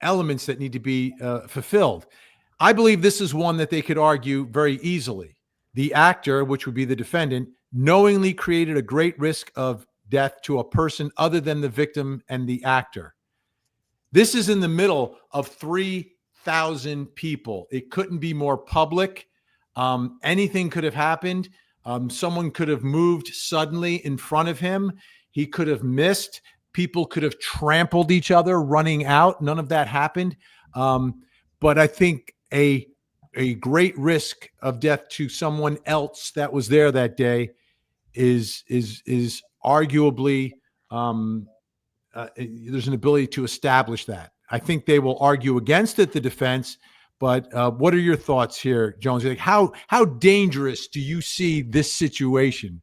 elements that need to be fulfilled. I believe this is one that they could argue very easily. The actor, which would be the defendant, knowingly created a great risk of death to a person other than the victim and the actor. This is in the middle of 3,000 people. It couldn't be more public. Anything could have happened. Someone could have moved suddenly in front of him. He could have missed. People could have trampled each other running out. None of that happened. But I think a great risk of death to someone else that was there that day is arguably there's an ability to establish that. I think they will argue against it, the defense. But what are your thoughts here, Jones? Like how dangerous do you see this situation?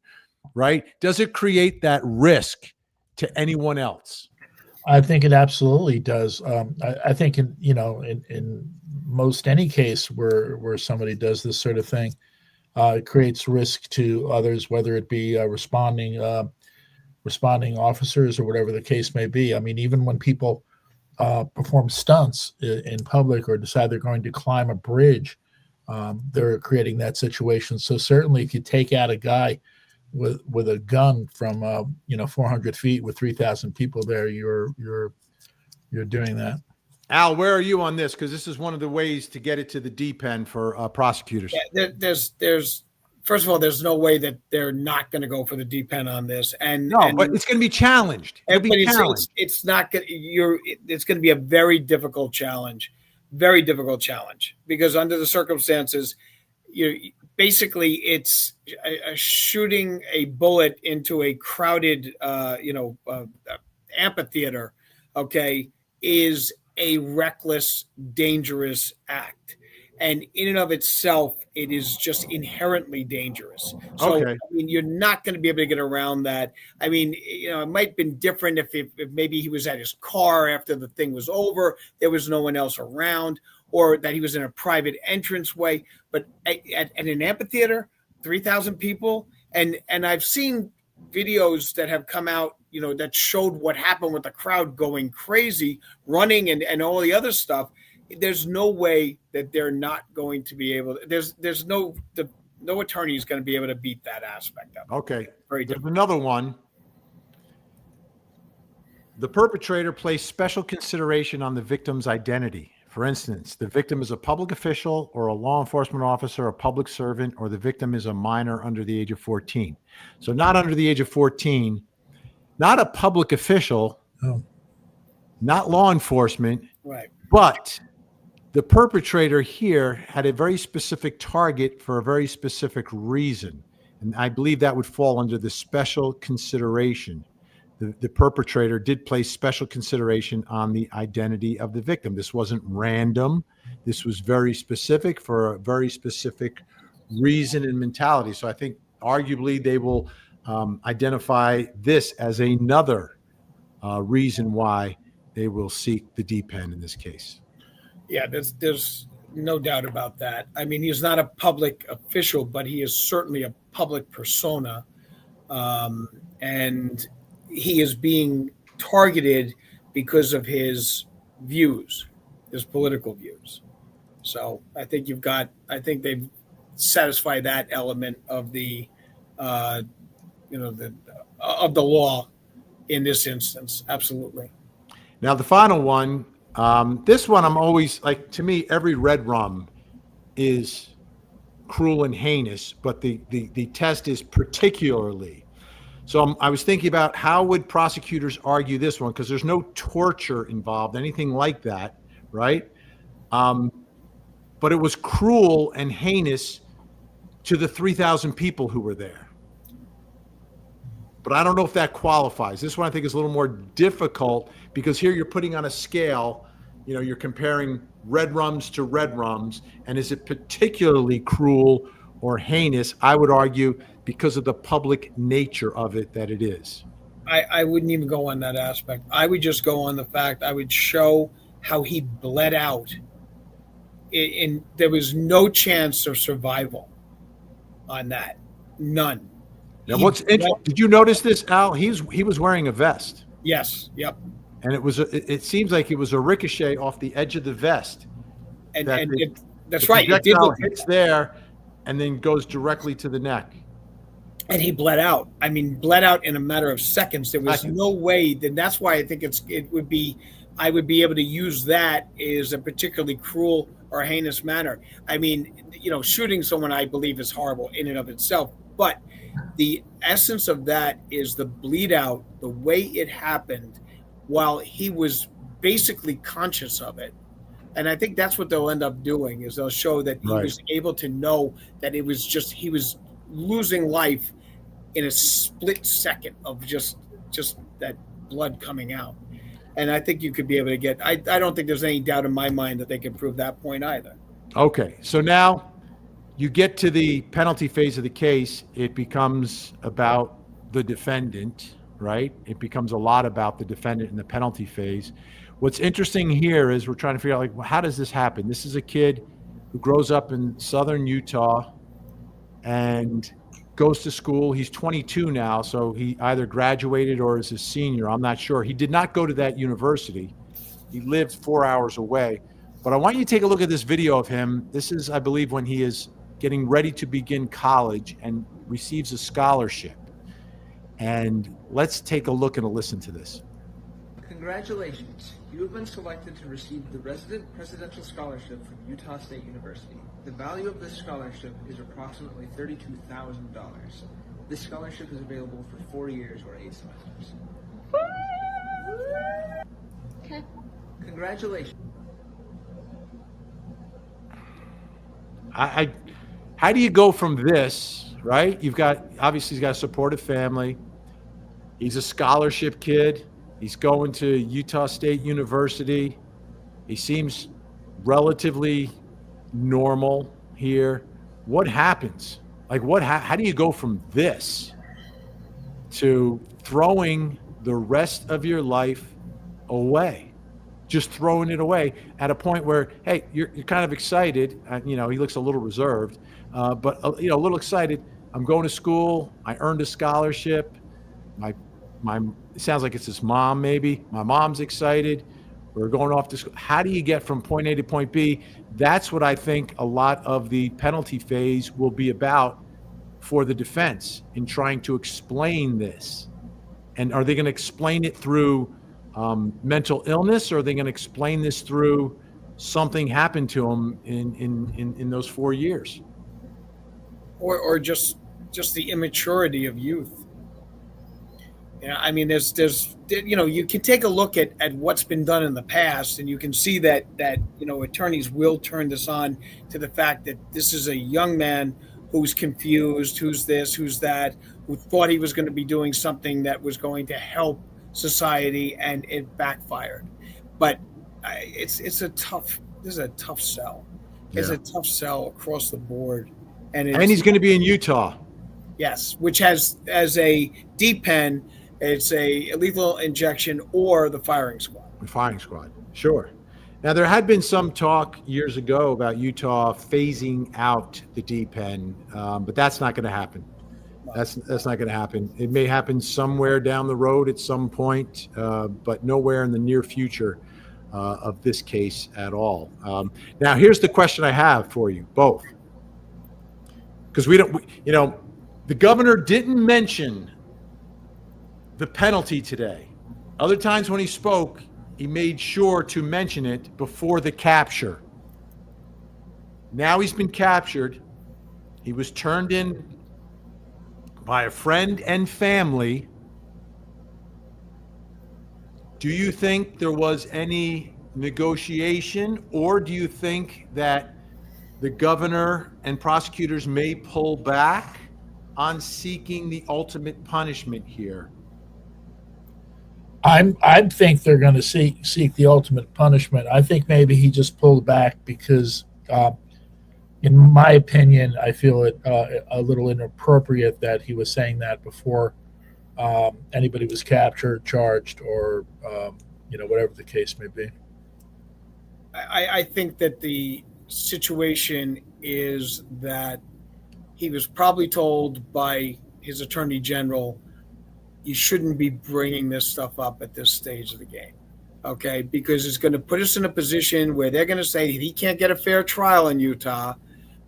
Right? Does it create that risk to anyone else? I think it absolutely does. I think in most any case where somebody does this sort of thing, it creates risk to others, whether it be responding officers or whatever the case may be. I mean, even when people perform stunts in public or decide they're going to climb a bridge, they're creating that situation. So certainly, if you take out a guy with a gun from 400 feet with 3,000 people there, you're doing that. Al, where are you on this? Because this is one of the ways to get it to the deep end for prosecutors. Yeah, there's first of all, there's no way that they're not going to go for the deep end on this, but it's going to be challenged. It's not going. It's going to be a very difficult challenge, because under the circumstances, basically it's shooting a bullet into a crowded, amphitheater. Okay, is a reckless, dangerous act. And in and of itself, it is just inherently dangerous. So, okay. I mean, you're not going to be able to get around that. I mean, it might have been different if maybe he was at his car after the thing was over, there was no one else around, or that he was in a private entranceway. But at an amphitheater, 3,000 people, and I've seen videos that have come out, that showed what happened with the crowd going crazy, running and all the other stuff. There's no way that they're not going to be able to, there's no attorney is going to be able to beat that aspect of it. Okay. Very There's different. another one. The perpetrator placed special consideration on the victim's identity. For instance, the victim is a public official or a law enforcement officer, a public servant, or the victim is a minor under the age of 14. So not under the age of 14, not a public official, not law enforcement, Right. but the perpetrator here had a very specific target for a very specific reason. And I believe that would fall under the special consideration. The perpetrator did place special consideration on the identity of the victim. This wasn't random. This was very specific for a very specific reason and mentality. So I think arguably they will identify this as another reason why they will seek the deep end in this case. Yeah, there's no doubt about that. I mean, he's not a public official, but he is certainly a public persona. And he is being targeted because of his views, his political views. So I think they've satisfied that element of the, of the law in this instance. Absolutely. Now, the final one, this one I'm always like, to me, every red rum is cruel and heinous, but the test is particularly. So I was thinking about how would prosecutors argue this one, because there's no torture involved, anything like that, right? But it was cruel and heinous to the 3,000 people who were there. But I don't know if that qualifies. This one I think is a little more difficult because here you're putting on a scale, you're comparing red rums to red rums. And is it particularly cruel or heinous? I would argue because of the public nature of it that it is. I wouldn't even go on that aspect. I would just go on the fact I would show how he bled out. And there was no chance of survival on that. None. Now, what's interesting? Did you notice this, Al? He was wearing a vest. Yes. Yep. And it seems like it was a ricochet off the edge of the vest. And that's the right. It did projectile look, hits there and then goes directly to the neck. and he bled out. I mean, bled out in a matter of seconds. There was no way. Then that's why I think I would be able to use that as a particularly cruel or heinous manner. I mean, shooting someone, I believe, is horrible in and of itself. But the essence of that is the bleed out, the way it happened, while he was basically conscious of it. And I think that's what they'll end up doing, is they'll show that he was able to know that he was losing life in a split second of just that blood coming out. And I think you could be able to get, I don't think there's any doubt in my mind that they can prove that point either. Okay. So now you get to the penalty phase of the case. It becomes about the defendant, right? It becomes a lot about the defendant in the penalty phase. What's interesting here is we're trying to figure out, well, how does this happen? This is a kid who grows up in southern Utah and goes to school. He's 22 now, so he either graduated or is a senior. I'm not sure. He did not go to that university. He lived 4 hours away. But I want you to take a look at this video of him. This is, I believe, when he is getting ready to begin college and receives a scholarship. And let's take a look and a listen to this. Congratulations. You have been selected to receive the Resident Presidential Scholarship from Utah State University. The value of this scholarship is approximately $32,000. This scholarship is available for 4 years or 8 semesters. Okay. Congratulations. How do you go from this, right? Obviously he's got a supportive family. He's a scholarship kid. He's going to Utah State University. He seems relatively normal here. What happens? Like, how do you go from this to throwing the rest of your life away? Just throwing it away at a point where, hey, you're kind of excited. He looks a little reserved, but a little excited. I'm going to school. I earned a scholarship. It sounds like it's his mom, maybe. My mom's excited. We're going off to school. How do you get from point A to point B? That's what I think a lot of the penalty phase will be about for the defense in trying to explain this. And are they going to explain it through mental illness, or are they going to explain this through something happened to him in those 4 years? Or just the immaturity of youth. I mean, there's you can take a look at what's been done in the past, and you can see that attorneys will turn this on to the fact that this is a young man who's confused, who's this, who's that, who thought he was going to be doing something that was going to help society, and it backfired. But this is a tough sell. It's a tough sell across the board, and he's going to be in Utah. Yes, which has as a D-pen. It's a lethal injection or the firing squad. The firing squad, sure. Now, there had been some talk years ago about Utah phasing out the D-pen, but that's not going to happen. That's not going to happen. It may happen somewhere down the road at some point, but nowhere in the near future of this case at all. Now, here's the question I have for you both, because the governor didn't mention the penalty today. Other times when he spoke, he made sure to mention it before the capture. Now he's been captured. He was turned in by a friend and family. Do you think there was any negotiation, or do you think that the governor and prosecutors may pull back on seeking the ultimate punishment here? I think they're going to seek the ultimate punishment. I think maybe he just pulled back because, in my opinion, I feel it a little inappropriate that he was saying that before anybody was captured, charged, or whatever the case may be. I think that the situation is that he was probably told by his attorney general, you shouldn't be bringing this stuff up at this stage of the game, okay? Because it's going to put us in a position where they're going to say he can't get a fair trial in Utah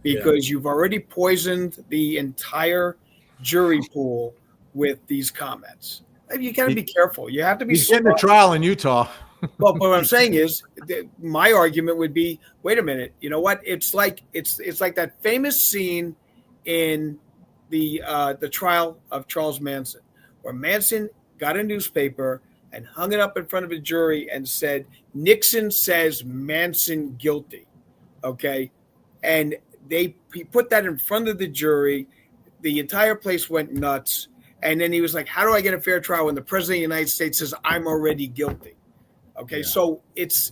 because you've already poisoned the entire jury pool with these comments. You got to be careful. You have to be. He's getting a trial in Utah. Well, what I'm saying is, my argument would be, wait a minute. You know what? It's like that famous scene in the trial of Charles Manson, where Manson got a newspaper and hung it up in front of a jury and said, "Nixon says Manson guilty." Okay, and he put that in front of the jury. The entire place went nuts. And then he was like, how do I get a fair trial when the president of the United States says I'm already guilty? Okay, so it's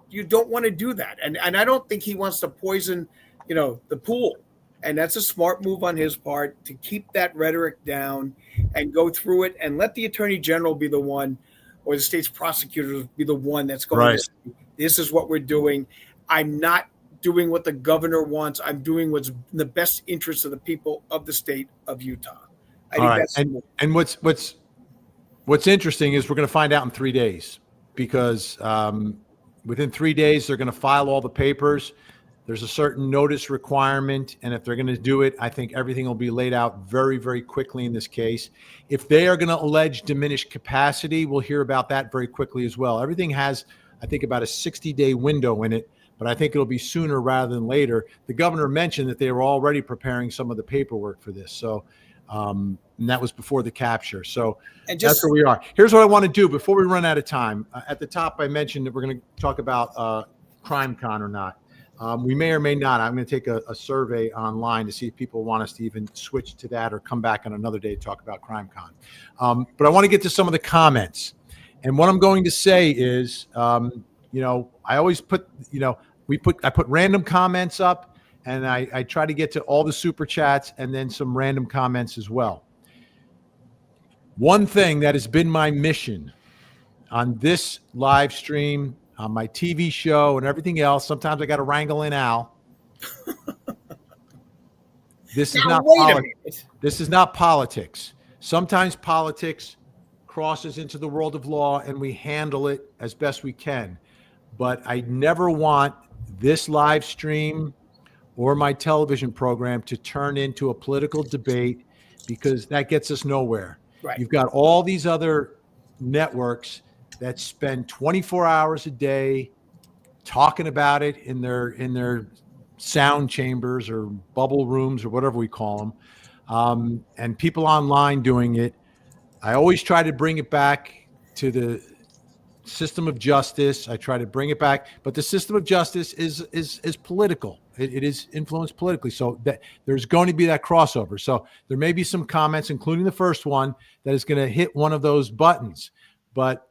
you don't want to do that. And I don't think he wants to poison, the pool. And that's a smart move on his part to keep that rhetoric down and go through it and let the attorney general be the one, or the state's prosecutors be the one that's going right. to say, this is what we're doing. I'm not doing what the governor wants. I'm doing what's in the best interest of the people of the state of Utah. All right. And what's interesting is we're going to find out in 3 days, because within 3 days they're going to file all the papers. There's a certain notice requirement, and if they're going to do it, I think everything will be laid out very, very quickly in this case. If they are going to allege diminished capacity, we'll hear about that very quickly as well. Everything has, I think, about a 60-day window in it, but I think it'll be sooner rather than later. The governor mentioned that they were already preparing some of the paperwork for this, so. And that was before the capture. So that's where we are. Here's what I want to do before we run out of time. At the top, I mentioned that we're going to talk about CrimeCon or not. We may or may not. I'm going to take a survey online to see if people want us to even switch to that or come back on another day to talk about CrimeCon. But I want to get to some of the comments. And what I'm going to say is, I always put, I put random comments up. And I try to get to all the super chats and then some random comments as well. One thing that has been my mission on this live stream, on my TV show and everything else, sometimes I got to wrangle in Al. This is not politics. Sometimes politics crosses into the world of law and we handle it as best we can. But I never want this live stream or my television program to turn into a political debate, because that gets us nowhere. Right. You've got all these other networks that spend 24 hours a day talking about it in their sound chambers or bubble rooms or whatever we call them, and people online doing it. I always try to bring it back to the system of justice. I try to bring it back, but the system of justice is political. It is influenced politically, so that there's going to be that crossover. So there may be some comments, including the first one, that is going to hit one of those buttons. But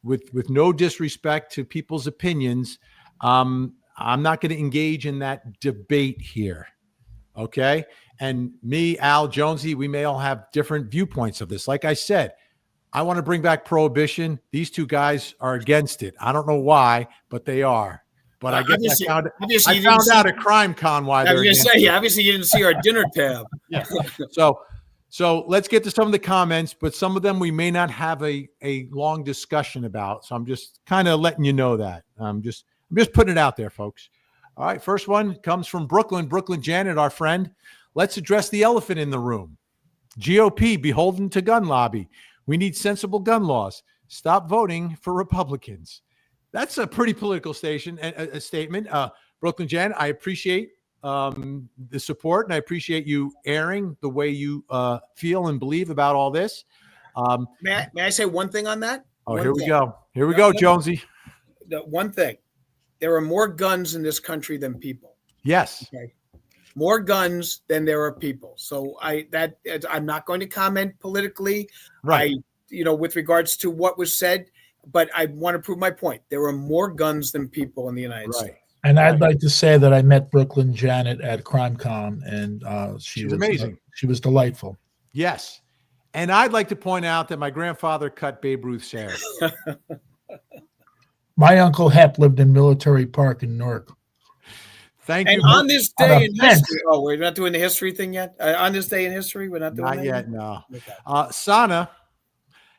with no disrespect to people's opinions, I'm not going to engage in that debate here. Okay, and me, Al, Jonesy, we may all have different viewpoints of this. Like I said, I want to bring back prohibition. These two guys are against it. I don't know why, but they are. But I guess I found out at CrimeCon why they're against it. Obviously you didn't see our dinner tab. Yeah. So let's get to some of the comments, but some of them we may not have a long discussion about. So I'm just kind of letting you know that. I'm just putting it out there, folks. All right. First one comes from Brooklyn Janet, our friend. Let's address the elephant in the room. GOP beholden to gun lobby. We need sensible gun laws. stop voting for Republicans. That's a pretty political statement. Brooklyn Jen, I appreciate the support, and I appreciate you airing the way you feel and believe about all this. May I say one thing on that? Here we go. Here we go, Jonesy. One thing. There are more guns in this country than people. Yes. Okay. More guns than there are people. So I'm not going to comment politically. Right. With regards to what was said, but I want to prove my point. There are more guns than people in the United States. And I'd like to say that I met Brooklyn Janet at CrimeCon, and she was amazing. She was delightful. Yes. And I'd like to point out that my grandfather cut Babe Ruth's hair. My Uncle Hep lived in Military Park in Newark. Thank and you. On this day in history. Oh, we're not doing the history thing yet? On this day in history, we're not doing Not that yet, no. Okay. Sana,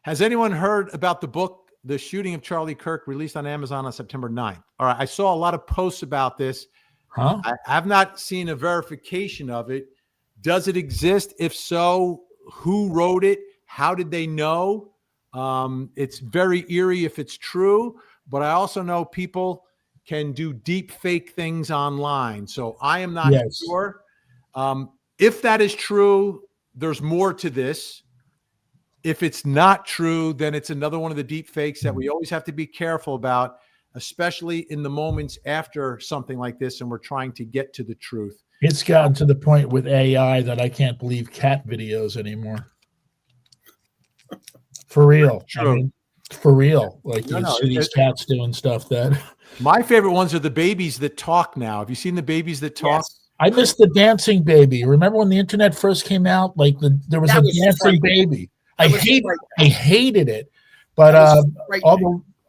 has anyone heard about the book, The Shooting of Charlie Kirk, released on Amazon on September 9th? All right, I saw a lot of posts about this. Huh? I have not seen a verification of it. Does it exist? If so, who wrote it? How did they know? It's very eerie if it's true, but I also know people can do deep fake things online. So I am not sure. If that is true, there's more to this. If it's not true, then it's another one of the deep fakes that we always have to be careful about, especially in the moments after something like this and we're trying to get to the truth. It's gotten to the point with AI that I can't believe cat videos anymore. For real. True. I mean, for real. Like you see these cats doing stuff that... My favorite ones are the babies that talk now. Have you seen the babies that talk? Yes. I miss the dancing baby. Remember when the internet first came out? Like there was a dancing baby. I hated it. But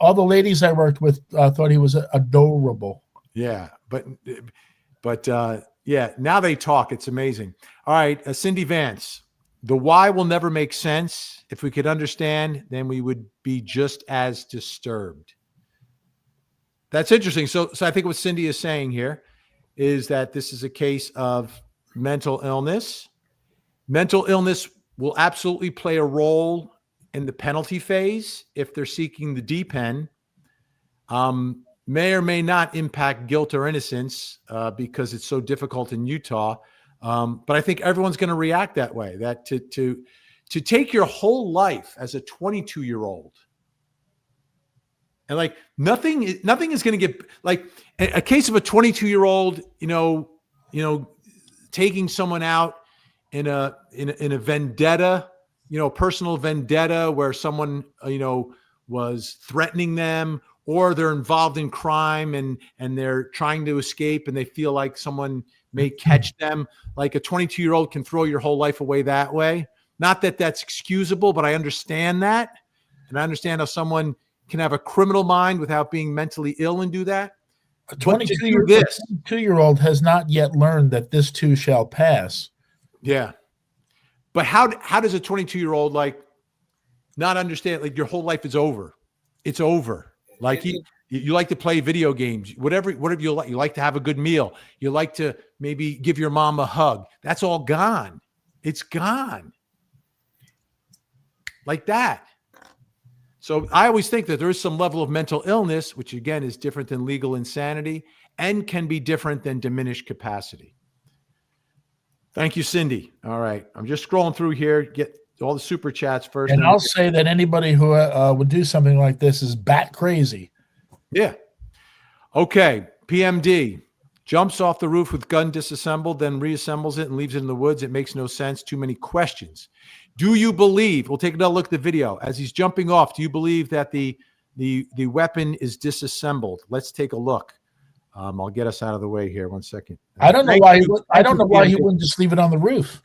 all the ladies I worked with thought he was adorable. Yeah, but now they talk. It's amazing. All right, Cindy Vance. The why will never make sense. If we could understand, then we would be just as disturbed. That's interesting. So I think what Cindy is saying here is that this is a case of mental illness. Mental illness will absolutely play a role in the penalty phase if they're seeking the D-pen. May or may not impact guilt or innocence because it's so difficult in Utah. But I think everyone's going to react that way, that to take your whole life as a 22-year-old and like nothing is going to get like a case of a 22-year-old, taking someone out in a vendetta, personal vendetta where someone, was threatening them, or they're involved in crime and they're trying to escape and they feel like someone may catch them. Like a 22-year-old can throw your whole life away that way. Not that that's excusable, but I understand that. And I understand how someone can have a criminal mind without being mentally ill and do that. A 22-year-old has not yet learned that this too shall pass. Yeah. But how does a 22-year-old like not understand, like your whole life is over? It's over. Like you like to play video games, whatever you like. You like to have a good meal. You like to maybe give your mom a hug. That's all gone. It's gone. Like that. So I always think that there is some level of mental illness, which again is different than legal insanity and can be different than diminished capacity. Thank you, Cindy. All right. I'm just scrolling through here, get all the super chats first. And I'll say that anybody who would do something like this is bat crazy. Yeah. Okay. PMD jumps off the roof with gun disassembled, then reassembles it and leaves it in the woods. It makes no sense. Too many questions. Do you believe, we'll take another look at the video, as he's jumping off, do you believe that the weapon is disassembled? Let's take a look. I'll get us out of the way here. 1 second. I don't know why he wouldn't just leave it on the roof.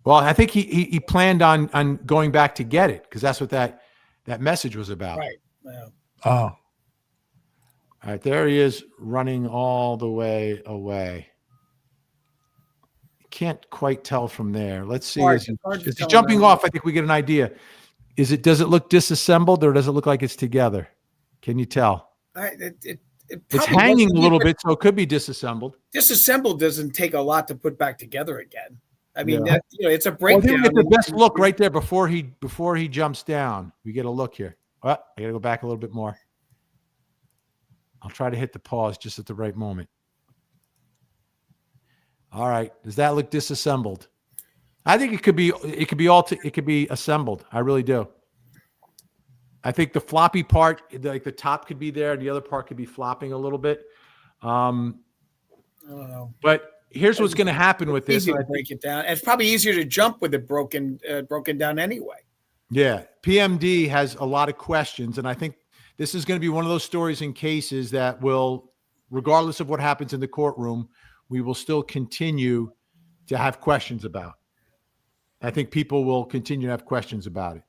Well, I think he planned on going back to get it because that's what that message was about. Right. Yeah. Oh. All right, there he is running all the way away. Can't quite tell from there. Let's see. Is he jumping off? I think we get an idea. Does it look disassembled or does it look like it's together? Can you tell? It's hanging a little bit, so it could be disassembled. Disassembled doesn't take a lot to put back together again. I mean, Yeah. it's a Well, I think breakdown. we get the best look right there before he jumps down. We get a look here. Oh, I got to go back a little bit more. I'll try to hit the pause just at the right moment. All right. Does that look disassembled? I think it could be assembled. I really do. I think the floppy part, like the top could be there, and the other part could be flopping a little bit. I don't know. But here's what's going to happen with this. Easy to break it down. It's probably easier to jump with it broken down anyway. Yeah. PMD has a lot of questions, and I think this is going to be one of those stories and cases that will, regardless of what happens in the courtroom, we will still continue to have questions about. I think people will continue to have questions about it.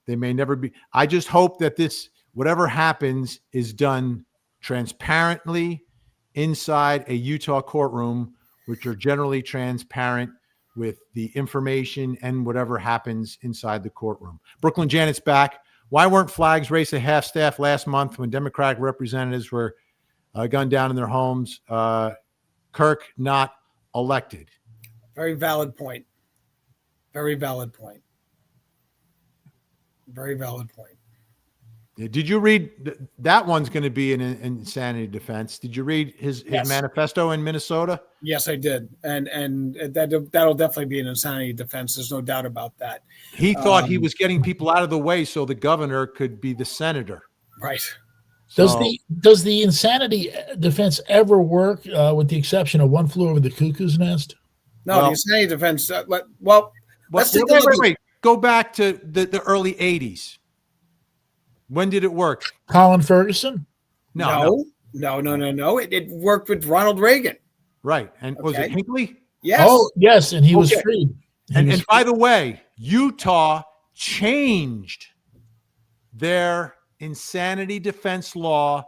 They may never be. I just hope that this, whatever happens, is done transparently inside a Utah courtroom, which are generally transparent with the information and whatever happens inside the courtroom. Brooklyn Janet's back. Why weren't flags raised at half staff last month when Democratic representatives were gunned down in their homes? Kirk not elected. Very valid point. Very valid point. Very valid point. Did you read that one's going to be an insanity defense? Did you read his manifesto in Minnesota? Yes, I did, and that'll definitely be an insanity defense. There's no doubt about that. He thought he was getting people out of the way so the governor could be the senator. Right. Does the insanity defense ever work, with the exception of One Flew Over the Cuckoo's Nest? No, the insanity defense. Let's take a look. Wait. Go back to the early 80s. When did it work? Colin Ferguson? No. It worked with Ronald Reagan. Right. And was it Hinckley? Yes. Oh, yes. And he was freed. And by the way, Utah changed their insanity defense law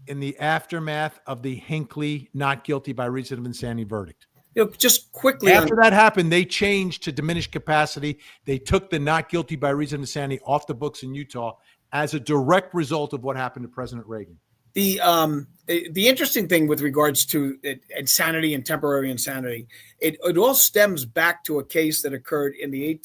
in the aftermath of the Hinckley not guilty by reason of insanity verdict. Just quickly. After that happened, they changed to diminished capacity. They took the not guilty by reason of insanity off the books in Utah as a direct result of what happened to President Reagan. The interesting thing with regards to insanity and temporary insanity, it all stems back to a case that occurred in the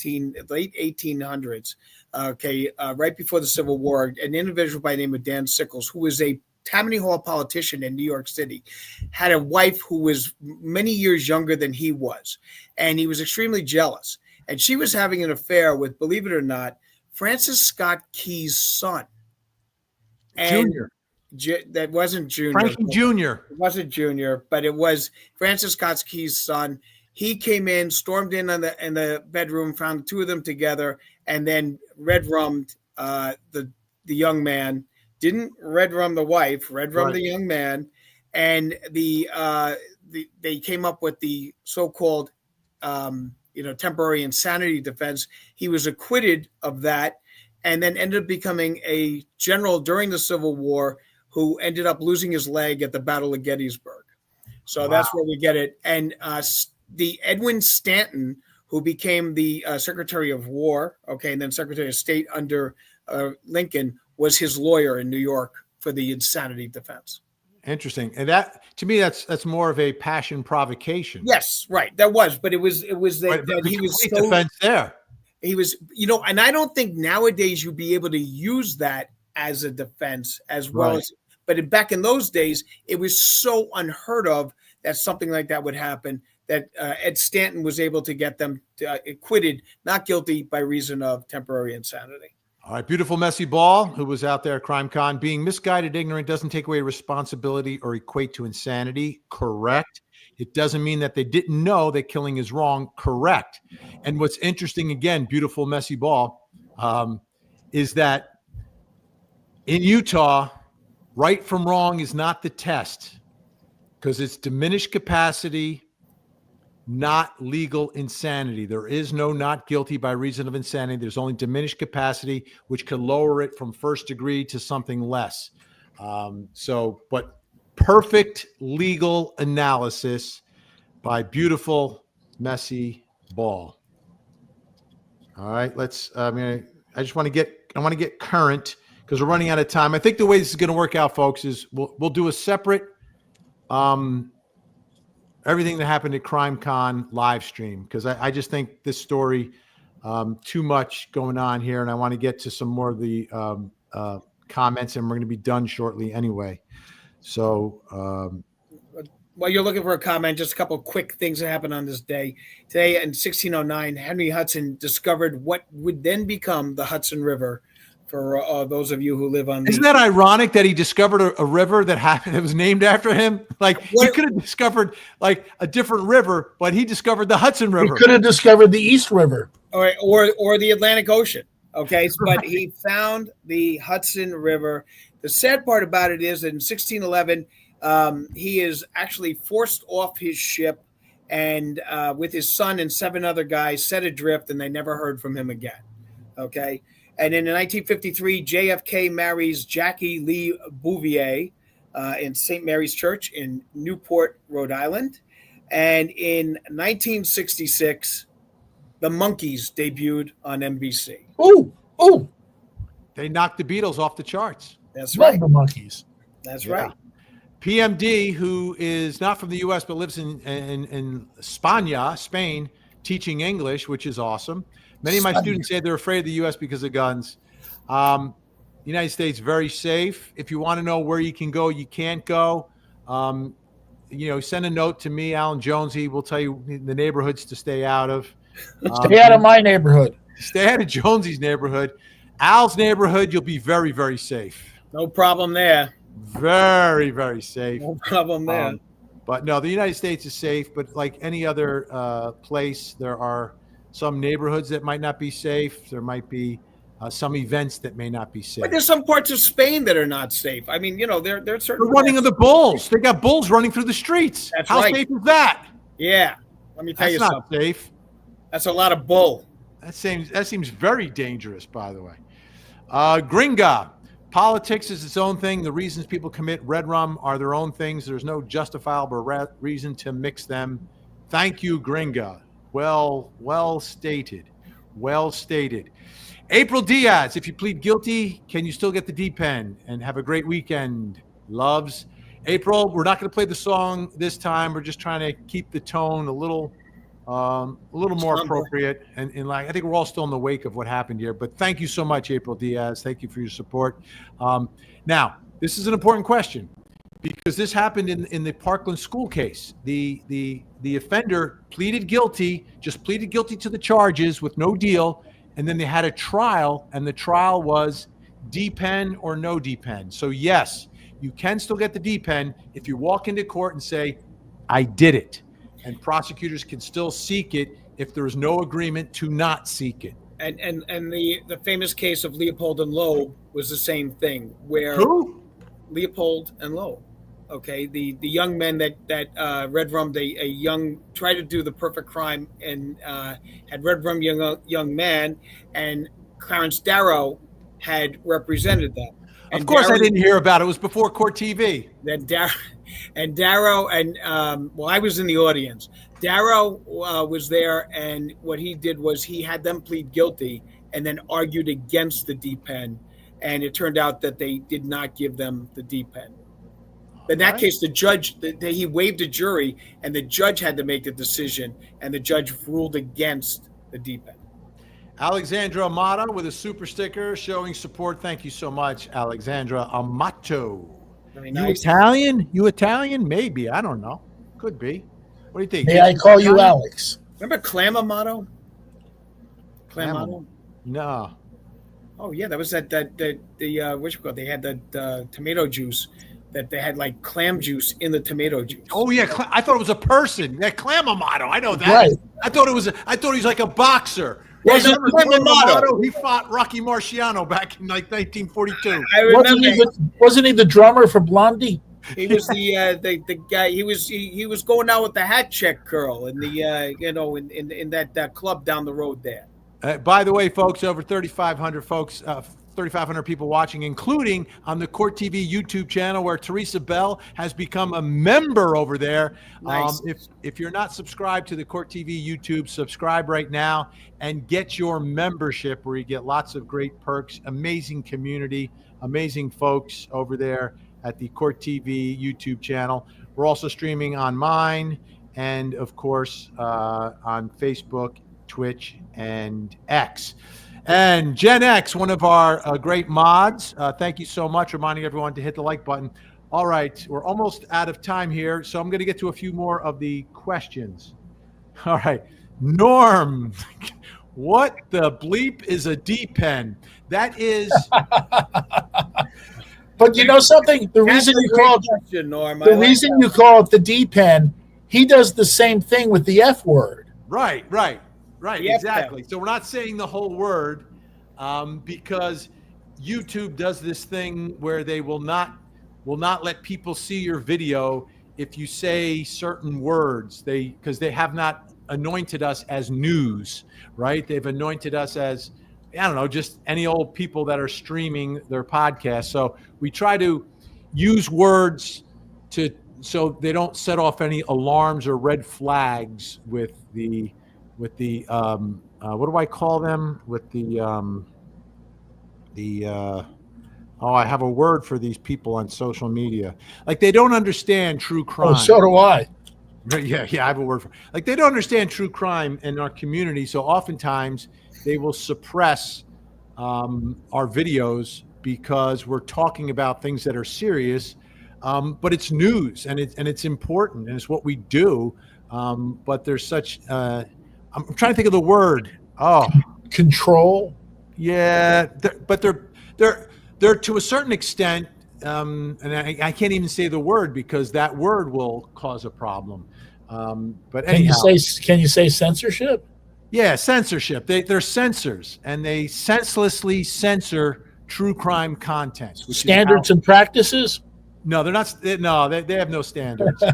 late 1800s. Right before the Civil War, an individual by the name of Dan Sickles, who was a Tammany Hall politician in New York City, had a wife who was many years younger than he was, and he was extremely jealous. And she was having an affair with, believe it or not, Francis Scott Key's son. And Junior. That wasn't Junior. Frankie Jr. It wasn't Junior, but it was Francis Scott Key's son. He came in, stormed in in the bedroom, found the two of them together, and then red rummed the young man. Didn't red rum the wife, red rum the young man, and they came up with the so-called temporary insanity defense. He was acquitted of that, and then ended up becoming a general during the Civil War who ended up losing his leg at the Battle of Gettysburg. So that's where we get it. And the Edwin Stanton, who became the Secretary of War, and then Secretary of State under Lincoln, was his lawyer in New York for the insanity defense. Interesting. And that, to me, that's more of a passion provocation. Yes, right. That was, but it was that he was so defense there. He was, and I don't think nowadays you'd be able to use that as a defense as well as, but back in those days, it was so unheard of that something like that would happen that Ed Stanton was able to get them acquitted, not guilty by reason of temporary insanity. All right, beautiful Messy Ball, who was out there at CrimeCon. Being misguided, ignorant doesn't take away responsibility or equate to insanity. Correct. It doesn't mean that they didn't know that killing is wrong. Correct. And what's interesting, again, beautiful Messy Ball, is that in Utah, right from wrong is not the test because it's diminished capacity, not legal insanity. There is no not guilty by reason of insanity. There's only diminished capacity, which can lower it from first degree to something less. But perfect legal analysis by beautiful Messy Ball. All right, I just want to get current because we're running out of time. I think the way this is going to work out, folks, is we'll do a separate everything that happened at CrimeCon live stream, because I just think this story, too much going on here, and I want to get to some more of the comments, and we're going to be done shortly anyway. So While you're looking for a comment, just a couple of quick things that happened on this day. Today in 1609, Henry Hudson discovered what would then become the Hudson River. For those of you who live on, isn't that ironic that he discovered a river that was named after him? Like he could have discovered like a different river, but he discovered the Hudson River. He could have discovered the East River, or the Atlantic Ocean. Okay, but he found the Hudson River. The sad part about it is that in 1611, he is actually forced off his ship, and with his son and 7 other guys set adrift, and they never heard from him again. Okay. And in 1953, JFK marries Jackie Lee Bouvier in St. Mary's Church in Newport, Rhode Island. And in 1966, the Monkees debuted on NBC. Oh! They knocked the Beatles off the charts. That's Love right. the Monkees. That's right. PMD, who is not from the U.S. but lives in Spain, teaching English, which is awesome. Many of my students say they're afraid of the U.S. because of guns. The United States, very safe. If you want to know where you can go, you can't go. Send a note to me, Alan Jonesy. We'll tell you the neighborhoods to stay out of. Stay out of my neighborhood. Stay out of Jonesy's neighborhood. Al's neighborhood, you'll be very, very safe. No problem there. Very, very safe. No problem there. But no, the United States is safe. But like any other place, there are some neighborhoods that might not be safe. There might be some events that may not be safe. But there's some parts of Spain that are not safe. I mean, there's certain. The running of the bulls. They got bulls running through the streets. That's How right. safe is that? Yeah. Let me tell you That's something. not safe. That's a lot of bull. That seems very dangerous, by the way. Gringa. Politics is its own thing. The reasons people commit red rum are their own things. There's no justifiable reason to mix them. Thank you, Gringa. Well stated. Well stated. April Diaz, if you plead guilty, can you still get the D-pen? And have a great weekend. Loves. April, we're not going to play the song this time. We're just trying to keep the tone a little more appropriate. And like, I think we're all still in the wake of what happened here. But thank you so much, April Diaz. Thank you for your support. Now, this is an important question because this happened in the Parkland school case. The offender pleaded guilty to the charges with no deal. And then they had a trial, and the trial was D-pen or no D-pen. So yes, you can still get the D-pen if you walk into court and say, I did it. And prosecutors can still seek it if there is no agreement to not seek it. And the famous case of Leopold and Loeb was the same thing, where Who? Leopold and Loeb. Okay, the young men that red rummed a young, tried to do the perfect crime and had red rummed young man, and Clarence Darrow had represented them. And Of course, Darrow, I didn't hear about it. It was before Court TV. Then Darrow I was in the audience. Darrow was there, and what he did was he had them plead guilty and then argued against the D-pen, and it turned out that they did not give them the D-pen. In that case, the judge, he waived a jury, and the judge had to make a decision, and the judge ruled against the D-pen. Alexandra Amato with a super sticker showing support. Thank you so much, Alexandra Amato. Very You nice. Italian? You Italian? Maybe. I don't know. Could be. What do you think? May I call you Alex? Remember Clamato? Clamato? No. Oh yeah, that was the what you call it? They had the tomato juice that they had like clam juice in the tomato juice. Oh yeah, I thought it was a person. Yeah, Clamato. I know that. Right. I thought he was like a boxer. Yes, Remember Clamato. He fought Rocky Marciano back in like 1942. I remember Wasn't he the drummer for Blondie? he was the guy. He was going out with the hat check girl in the in that club down the road there. By the way, folks, over 3,500 folks, 3,500 people watching, including on the Court TV YouTube channel, where Teresa Bell has become a member over there. Nice. If you're not subscribed to the Court TV YouTube, subscribe right now and get your membership, where you get lots of great perks, amazing community, amazing folks over there at the Court TV YouTube channel. We're also streaming on mine and of course on Facebook, Twitch, and X. And Gen X, one of our great mods, thank you so much, reminding everyone to hit the like button. All right, we're almost out of time here, so I'm going to get to a few more of the questions. All right, Norm, what the bleep is a D-pen? That is... But you know something? The reason you call it Norm, you call it the D-pen, he does the same thing with the F word. Right, The exactly. So we're not saying the whole word because YouTube does this thing where they will not let people see your video if you say certain words. Because they have not anointed us as news, right? They've anointed us as, I don't know, just any old people that are streaming their podcast. So we try to use words so they don't set off any alarms or red flags with the what do I call them? With I have a word for these people on social media. Like they don't understand true crime. Oh, so do I. Yeah, I have a word for. Like they don't understand true crime in our community, so oftentimes they will suppress our videos because we're talking about things that are serious, but it's news and it's important and it's what we do. But there's such. I'm trying to think of the word. Oh, control. Yeah, but they're to a certain extent, and I can't even say the word because that word will cause a problem. But anyhow, can you say censorship? Yeah, censorship. They're censors, and they senselessly censor true crime content. Standards and practices? No, they're not. No, they have no standards.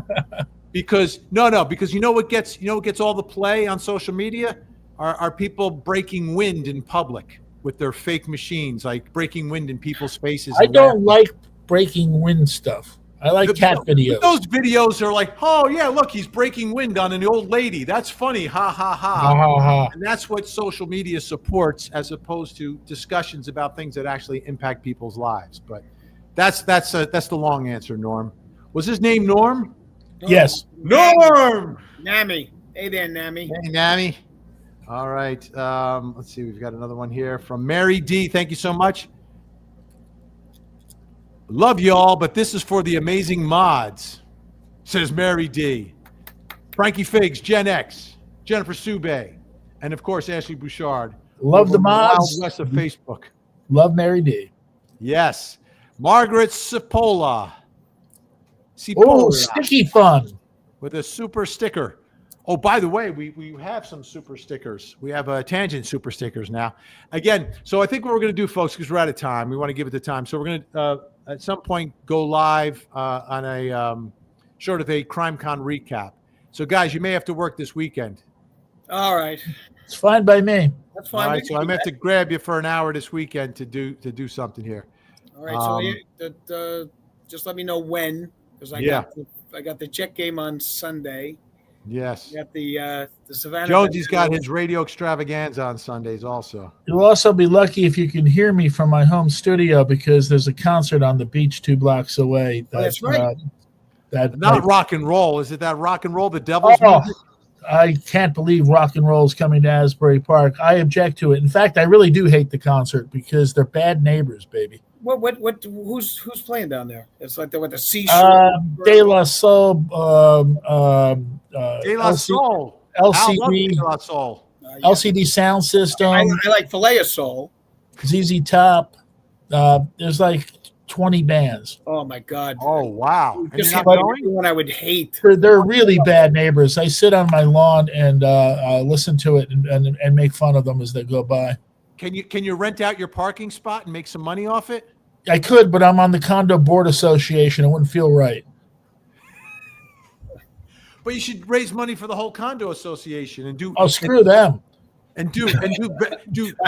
Because you know what gets all the play on social media are people breaking wind in public with their fake machines, like breaking wind in people's faces. I don't like breaking wind stuff. I like cat videos. Those videos are like, oh yeah, look, he's breaking wind on an old lady. That's funny, ha ha ha. And that's what social media supports, as opposed to discussions about things that actually impact people's lives. But that's the long answer, Norm. Was his name Norm? Yes. Norm! Nami. Hey there, Nami. Hey, Nami. All right. Let's see. We've got another one here from Mary D. Thank you so much. Love y'all, but this is for the amazing mods, says Mary D. Frankie Figs, Gen X, Jennifer Soubey, and of course, Ashley Bouchard. Love the mods. Wild West of Facebook. Love Mary D. Yes. Margaret Cipolla. Oh, sticky fun. With a super sticker. Oh, by the way, we have some super stickers. We have tangent super stickers now. Again, so I think what we're going to do, folks, because we're out of time, we want to give it the time. So we're going to, at some point, go live on a sort of a CrimeCon recap. So, guys, you may have to work this weekend. All right. It's fine by me. That's fine. All right, so I'm going to have to grab you for an hour this weekend to do something here. All right, so just let me know when, because I got the Czech game on Sunday. Yes. You got the Savannah. Jonesy's got his radio extravaganza on Sundays also. You'll also be lucky if you can hear me from my home studio because there's a concert on the beach 2 blocks away. That's right. Rock and roll. Is it that rock and roll, the Devil's music? I can't believe rock and roll is coming to Asbury Park. I object to it. In fact, I really do hate the concert because they're bad neighbors, baby. Who's playing down there? It's like the seashore. De La Soul. De La Soul. LCD. De La Soul. LCD Sound System. I like Filet of Soul. ZZ Top. There's like 20 bands. Oh my God. Oh wow. Just one I would hate. They're really bad neighbors. I sit on my lawn and listen to it and make fun of them as they go by. Can you rent out your parking spot and make some money off it? I could, but I'm on the Condo Board Association. It wouldn't feel right. But you should raise money for the whole condo association and do. Oh, screw them. And do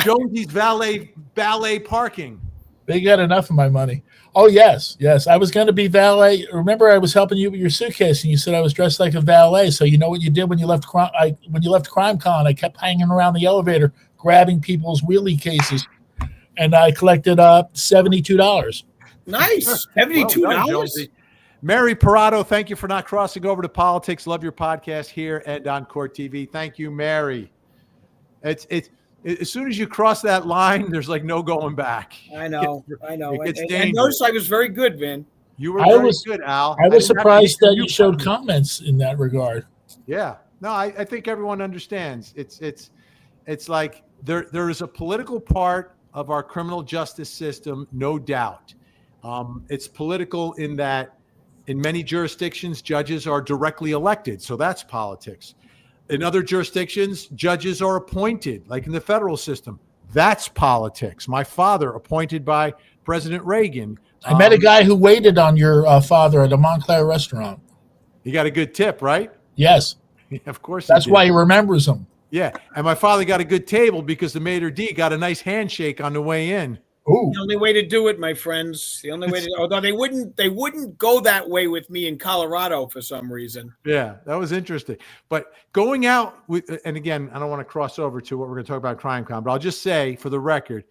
Jonesy's valet parking. They got enough of my money. Oh yes. I was going to be valet. Remember, I was helping you with your suitcase, and you said I was dressed like a valet. So you know what you did when you left CrimeCon? I kept hanging around the elevator, grabbing people's wheelie cases, and I collected $72. Nice, $72. Mary Parado, thank you for not crossing over to politics. Love your podcast here and on Court TV. Thank you, Mary. It's as soon as you cross that line, there's like no going back. I know. It gets And dangerous. notice I was very good, Vin. You were very good, Al. I was didn't have to surprised make that you showed comments in that regard. Yeah. No, I think everyone understands. It's like there is a political part of our criminal justice system, no doubt. It's political in that in many jurisdictions, judges are directly elected. So that's politics. In other jurisdictions, judges are appointed, like in the federal system. That's politics. My father, appointed by President Reagan. I met a guy who waited on your father at a Montclair restaurant. He got a good tip, right? Yes. Of course. That's why he remembers him. Yeah. And my father got a good table because the maitre d' got a nice handshake on the way in. Ooh. The only way to do it, my friends. The only way to, although they wouldn't go that way with me in Colorado for some reason. Yeah, that was interesting. But going out with, and again, I don't want to cross over to what we're going to talk about CrimeCon, but I'll just say for the record,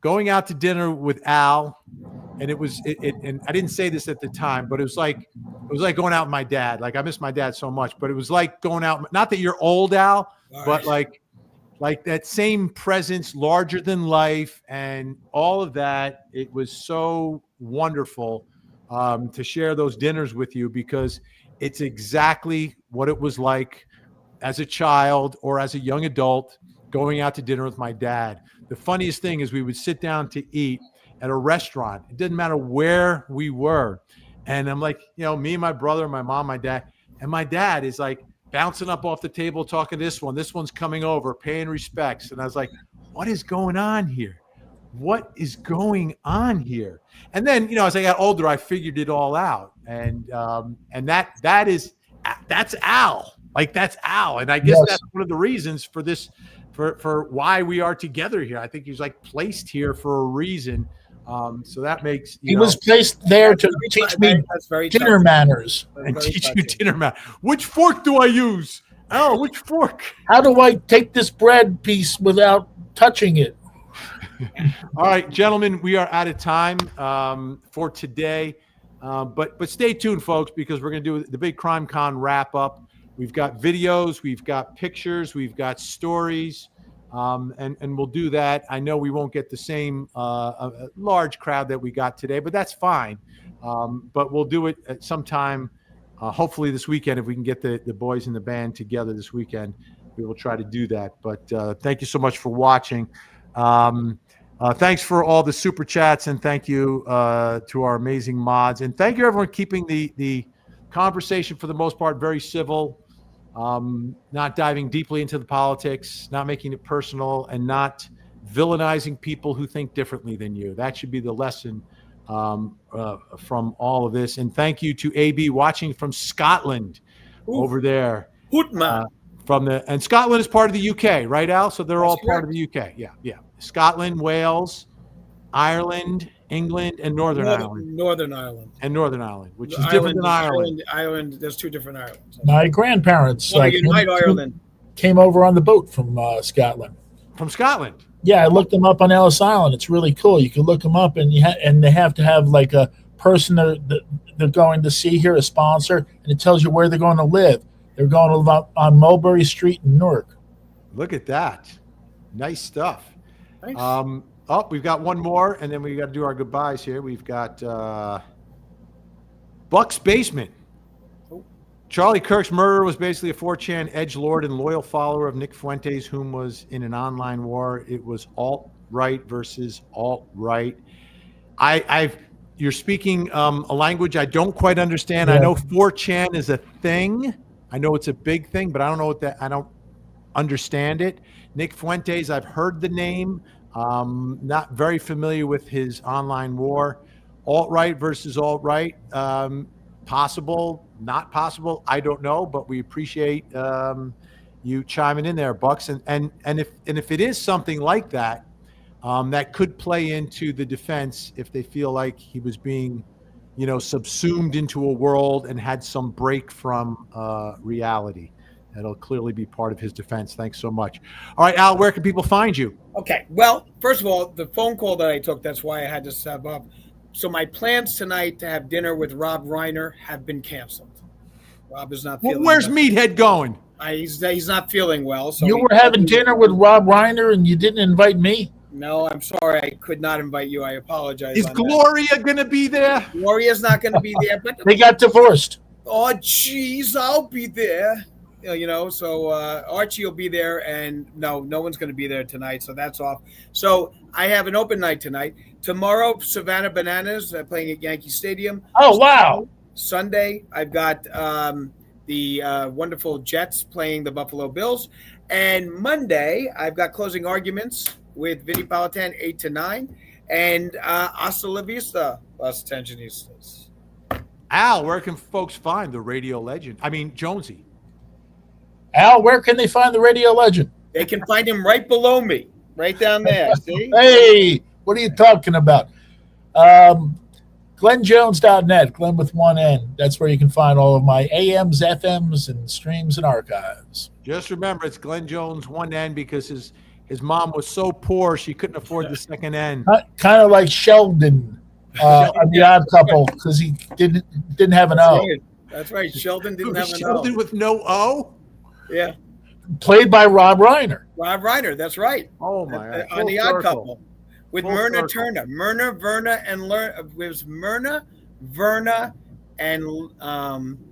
going out to dinner with Al, and and I didn't say this at the time, but it was like going out with my dad. Like I miss my dad so much, but it was like going out. Not that you're old, Al, but like that same presence, larger than life, and all of that. It was so wonderful to share those dinners with you because it's exactly what it was like as a child or as a young adult going out to dinner with my dad. The funniest thing is we would sit down to eat at a restaurant. It didn't matter where we were. And I'm like, me and my brother, my mom, my dad, and my dad is like bouncing up off the table, talking to this one's coming over, paying respects. And I was like, what is going on here? What is going on here? And then, as I got older, I figured it all out. And that's Al. Like that's Al. And I guess that's one of the reasons for this, for why we are together here. I think he's like placed here for a reason. So that makes he was placed there to teach me dinner manners and teach you dinner manners. Which fork do I use? Oh, which fork? How do I take this bread piece without touching it? All right, gentlemen, we are out of time for today. But stay tuned, folks, because we're going to do the big CrimeCon wrap up. We've got videos, we've got pictures, we've got stories. And we'll do that. I know we won't get the same large crowd that we got today, but that's fine. But we'll do it at some time, hopefully this weekend. If we can get the boys in the band together this weekend, we will try to do that. But thank you so much for watching. Thanks for all the super chats, and thank you to our amazing mods. And thank you, everyone, keeping the conversation, for the most part, very civil. Not diving deeply into the politics, not making it personal, and not villainizing people who think differently than you. That should be the lesson from all of this. And thank you to AB watching from Scotland. Over there. And Scotland is part of the UK, right, Al? So they're all part of the UK. Yeah. Scotland, Wales, Ireland, England, and Northern Ireland. Northern Ireland, which is different than Ireland. Ireland, there's two different Irelands. My grandparents Ireland. Came over on the boat from Scotland. From Scotland? Yeah, I looked them up on Ellis Island. It's really cool. You can look them up, and and they have to have like a person that they're going to see here, a sponsor, and it tells you where they're going to live. They're going to live on Mulberry Street in Newark. Look at that. Nice stuff. Nice. We've got one more, and then we got to do our goodbyes here. We've got Buck's Basement. Charlie Kirk's murderer was basically a 4chan edgelord and loyal follower of Nick Fuentes, whom was in an online war. It was alt-right versus alt-right. You're speaking a language I don't quite understand. Yeah. I know 4chan is a thing. I know it's a big thing, but I don't know I don't understand it. Nick Fuentes, I've heard the name. Not very familiar with his online war. Alt-right versus alt-right. Possible, not possible, I don't know, but we appreciate you chiming in there, Bucks. And if it is something like that, that could play into the defense if they feel like he was being, subsumed into a world and had some break from reality. That'll clearly be part of his defense. Thanks so much. All right, Al, where can people find you? Okay. Well, first of all, the phone call that I took, that's why I had to step up. So my plans tonight to have dinner with Rob Reiner have been canceled. Rob is not feeling Where's well. Meathead going? He's not feeling well. So You were having dinner with Rob Reiner and you didn't invite me? No, I'm sorry. I could not invite you. I apologize. Is on Gloria going to be there? that. Gloria's not going to be there. But They got divorced. oh, jeez, I'll be there. So Archie will be there, and no one's going to be there tonight, so that's off. So I have an open night tonight. Tomorrow, Savannah Bananas playing at Yankee Stadium. Oh, wow. Sunday, I've got the wonderful Jets playing the Buffalo Bills. And Monday, I've got closing arguments with Vinny Politan, 8 to 9. And hasta la vista, Los Tensionistas. Al, where can folks find the radio legend? I mean, Jonesy. Al, where can they find the radio legend? They can find him right below me, right down there. See? Hey, what are you talking about? GlennJones.net, Glenn with one N. That's where you can find all of my AMs, FMs, and streams and archives. Just remember, it's Glenn Jones, one N, because his mom was so poor she couldn't afford the second N. Kind of like Sheldon on The Odd Couple, because he didn't have an O. That's right. Sheldon didn't have an Sheldon O. with no O? Yeah. Played by Rob Reiner. Rob Reiner, that's right. Oh, my. On The Odd Couple. With Full Myrna circle. Turner. Myrna, Verna, and it was Myrna, Verna, and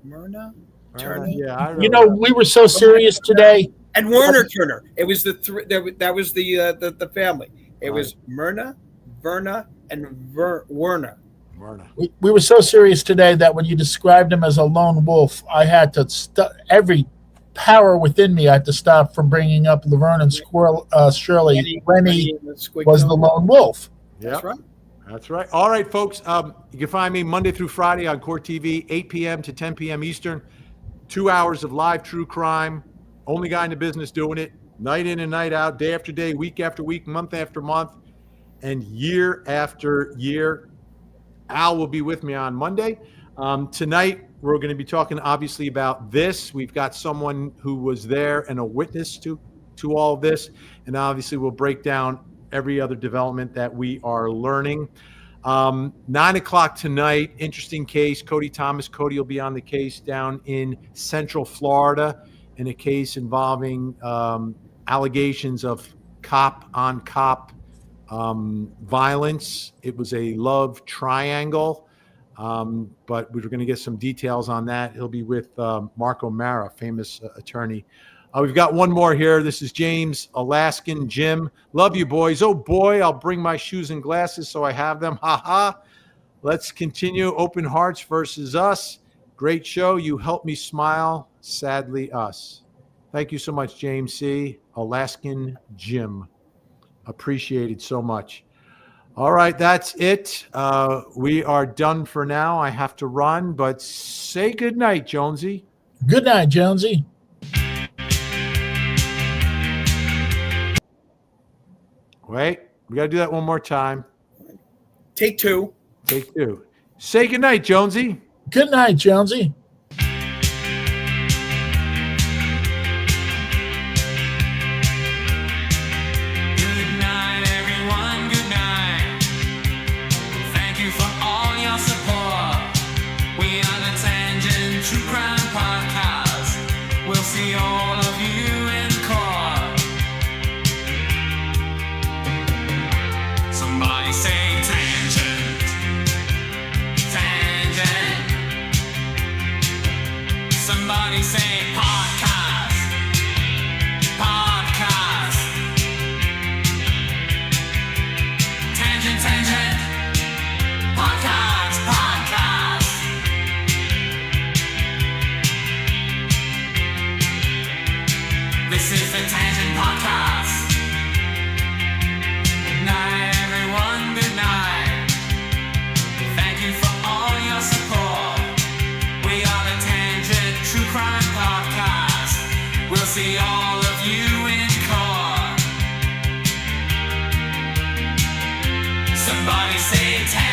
Myrna Turner. Yeah, I remember. You know, we were so serious today. And Werner Turner. It was that was the family. It was Myrna, Verna, and Werner. Myrna. We were so serious today that when you described him as a lone wolf, I had to every power within me. I had to stop from bringing up Laverne and Shirley. Rennie was the lone wolf. That's right. That's right. All right, folks. You can find me Monday through Friday on Court TV, 8 p.m. to 10 p.m. Eastern. 2 hours of live true crime. Only guy in the business doing it. Night in and night out, day after day, week after week, month after month, and year after year. Al will be with me on Monday. Tonight, we're going to be talking, obviously, about this. We've got someone who was there and a witness to all of this. And obviously, we'll break down every other development that we are learning. 9 o'clock tonight, interesting case. Cody Thomas. Cody will be on the case down in Central Florida in a case involving allegations of cop-on-cop violence. It was a love triangle. But we're going to get some details on that. He'll be with Mark O'Mara, famous attorney. We've got one more here. This is James, Alaskan Jim. Love you, boys. Oh, boy, I'll bring my shoes and glasses so I have them. Ha ha. Let's continue. Open Hearts versus Us. Great show. You help me smile. Sadly, us. Thank you so much, James C. Alaskan Jim. Appreciated so much. All right, that's it. We are done for now. I have to run, but say good night, Jonesy. Good night, Jonesy. Wait, we got to do that one more time. Take two. Take two. Say good night, Jonesy. Good night, Jonesy. Good night, everyone. Good night. Thank you for all your support. We are the Tangent True Crime Podcast. We'll see all of you in court. Somebody say tangent. Tangent. Somebody say podcast. Podcast. Tangent, tangent. Podcast, podcast. This is the Tangent Podcast. Good night, everyone. Good night. Thank you for all your support. We are the Tangent True Crime Podcast. We'll see all of you in court. Somebody say tangent.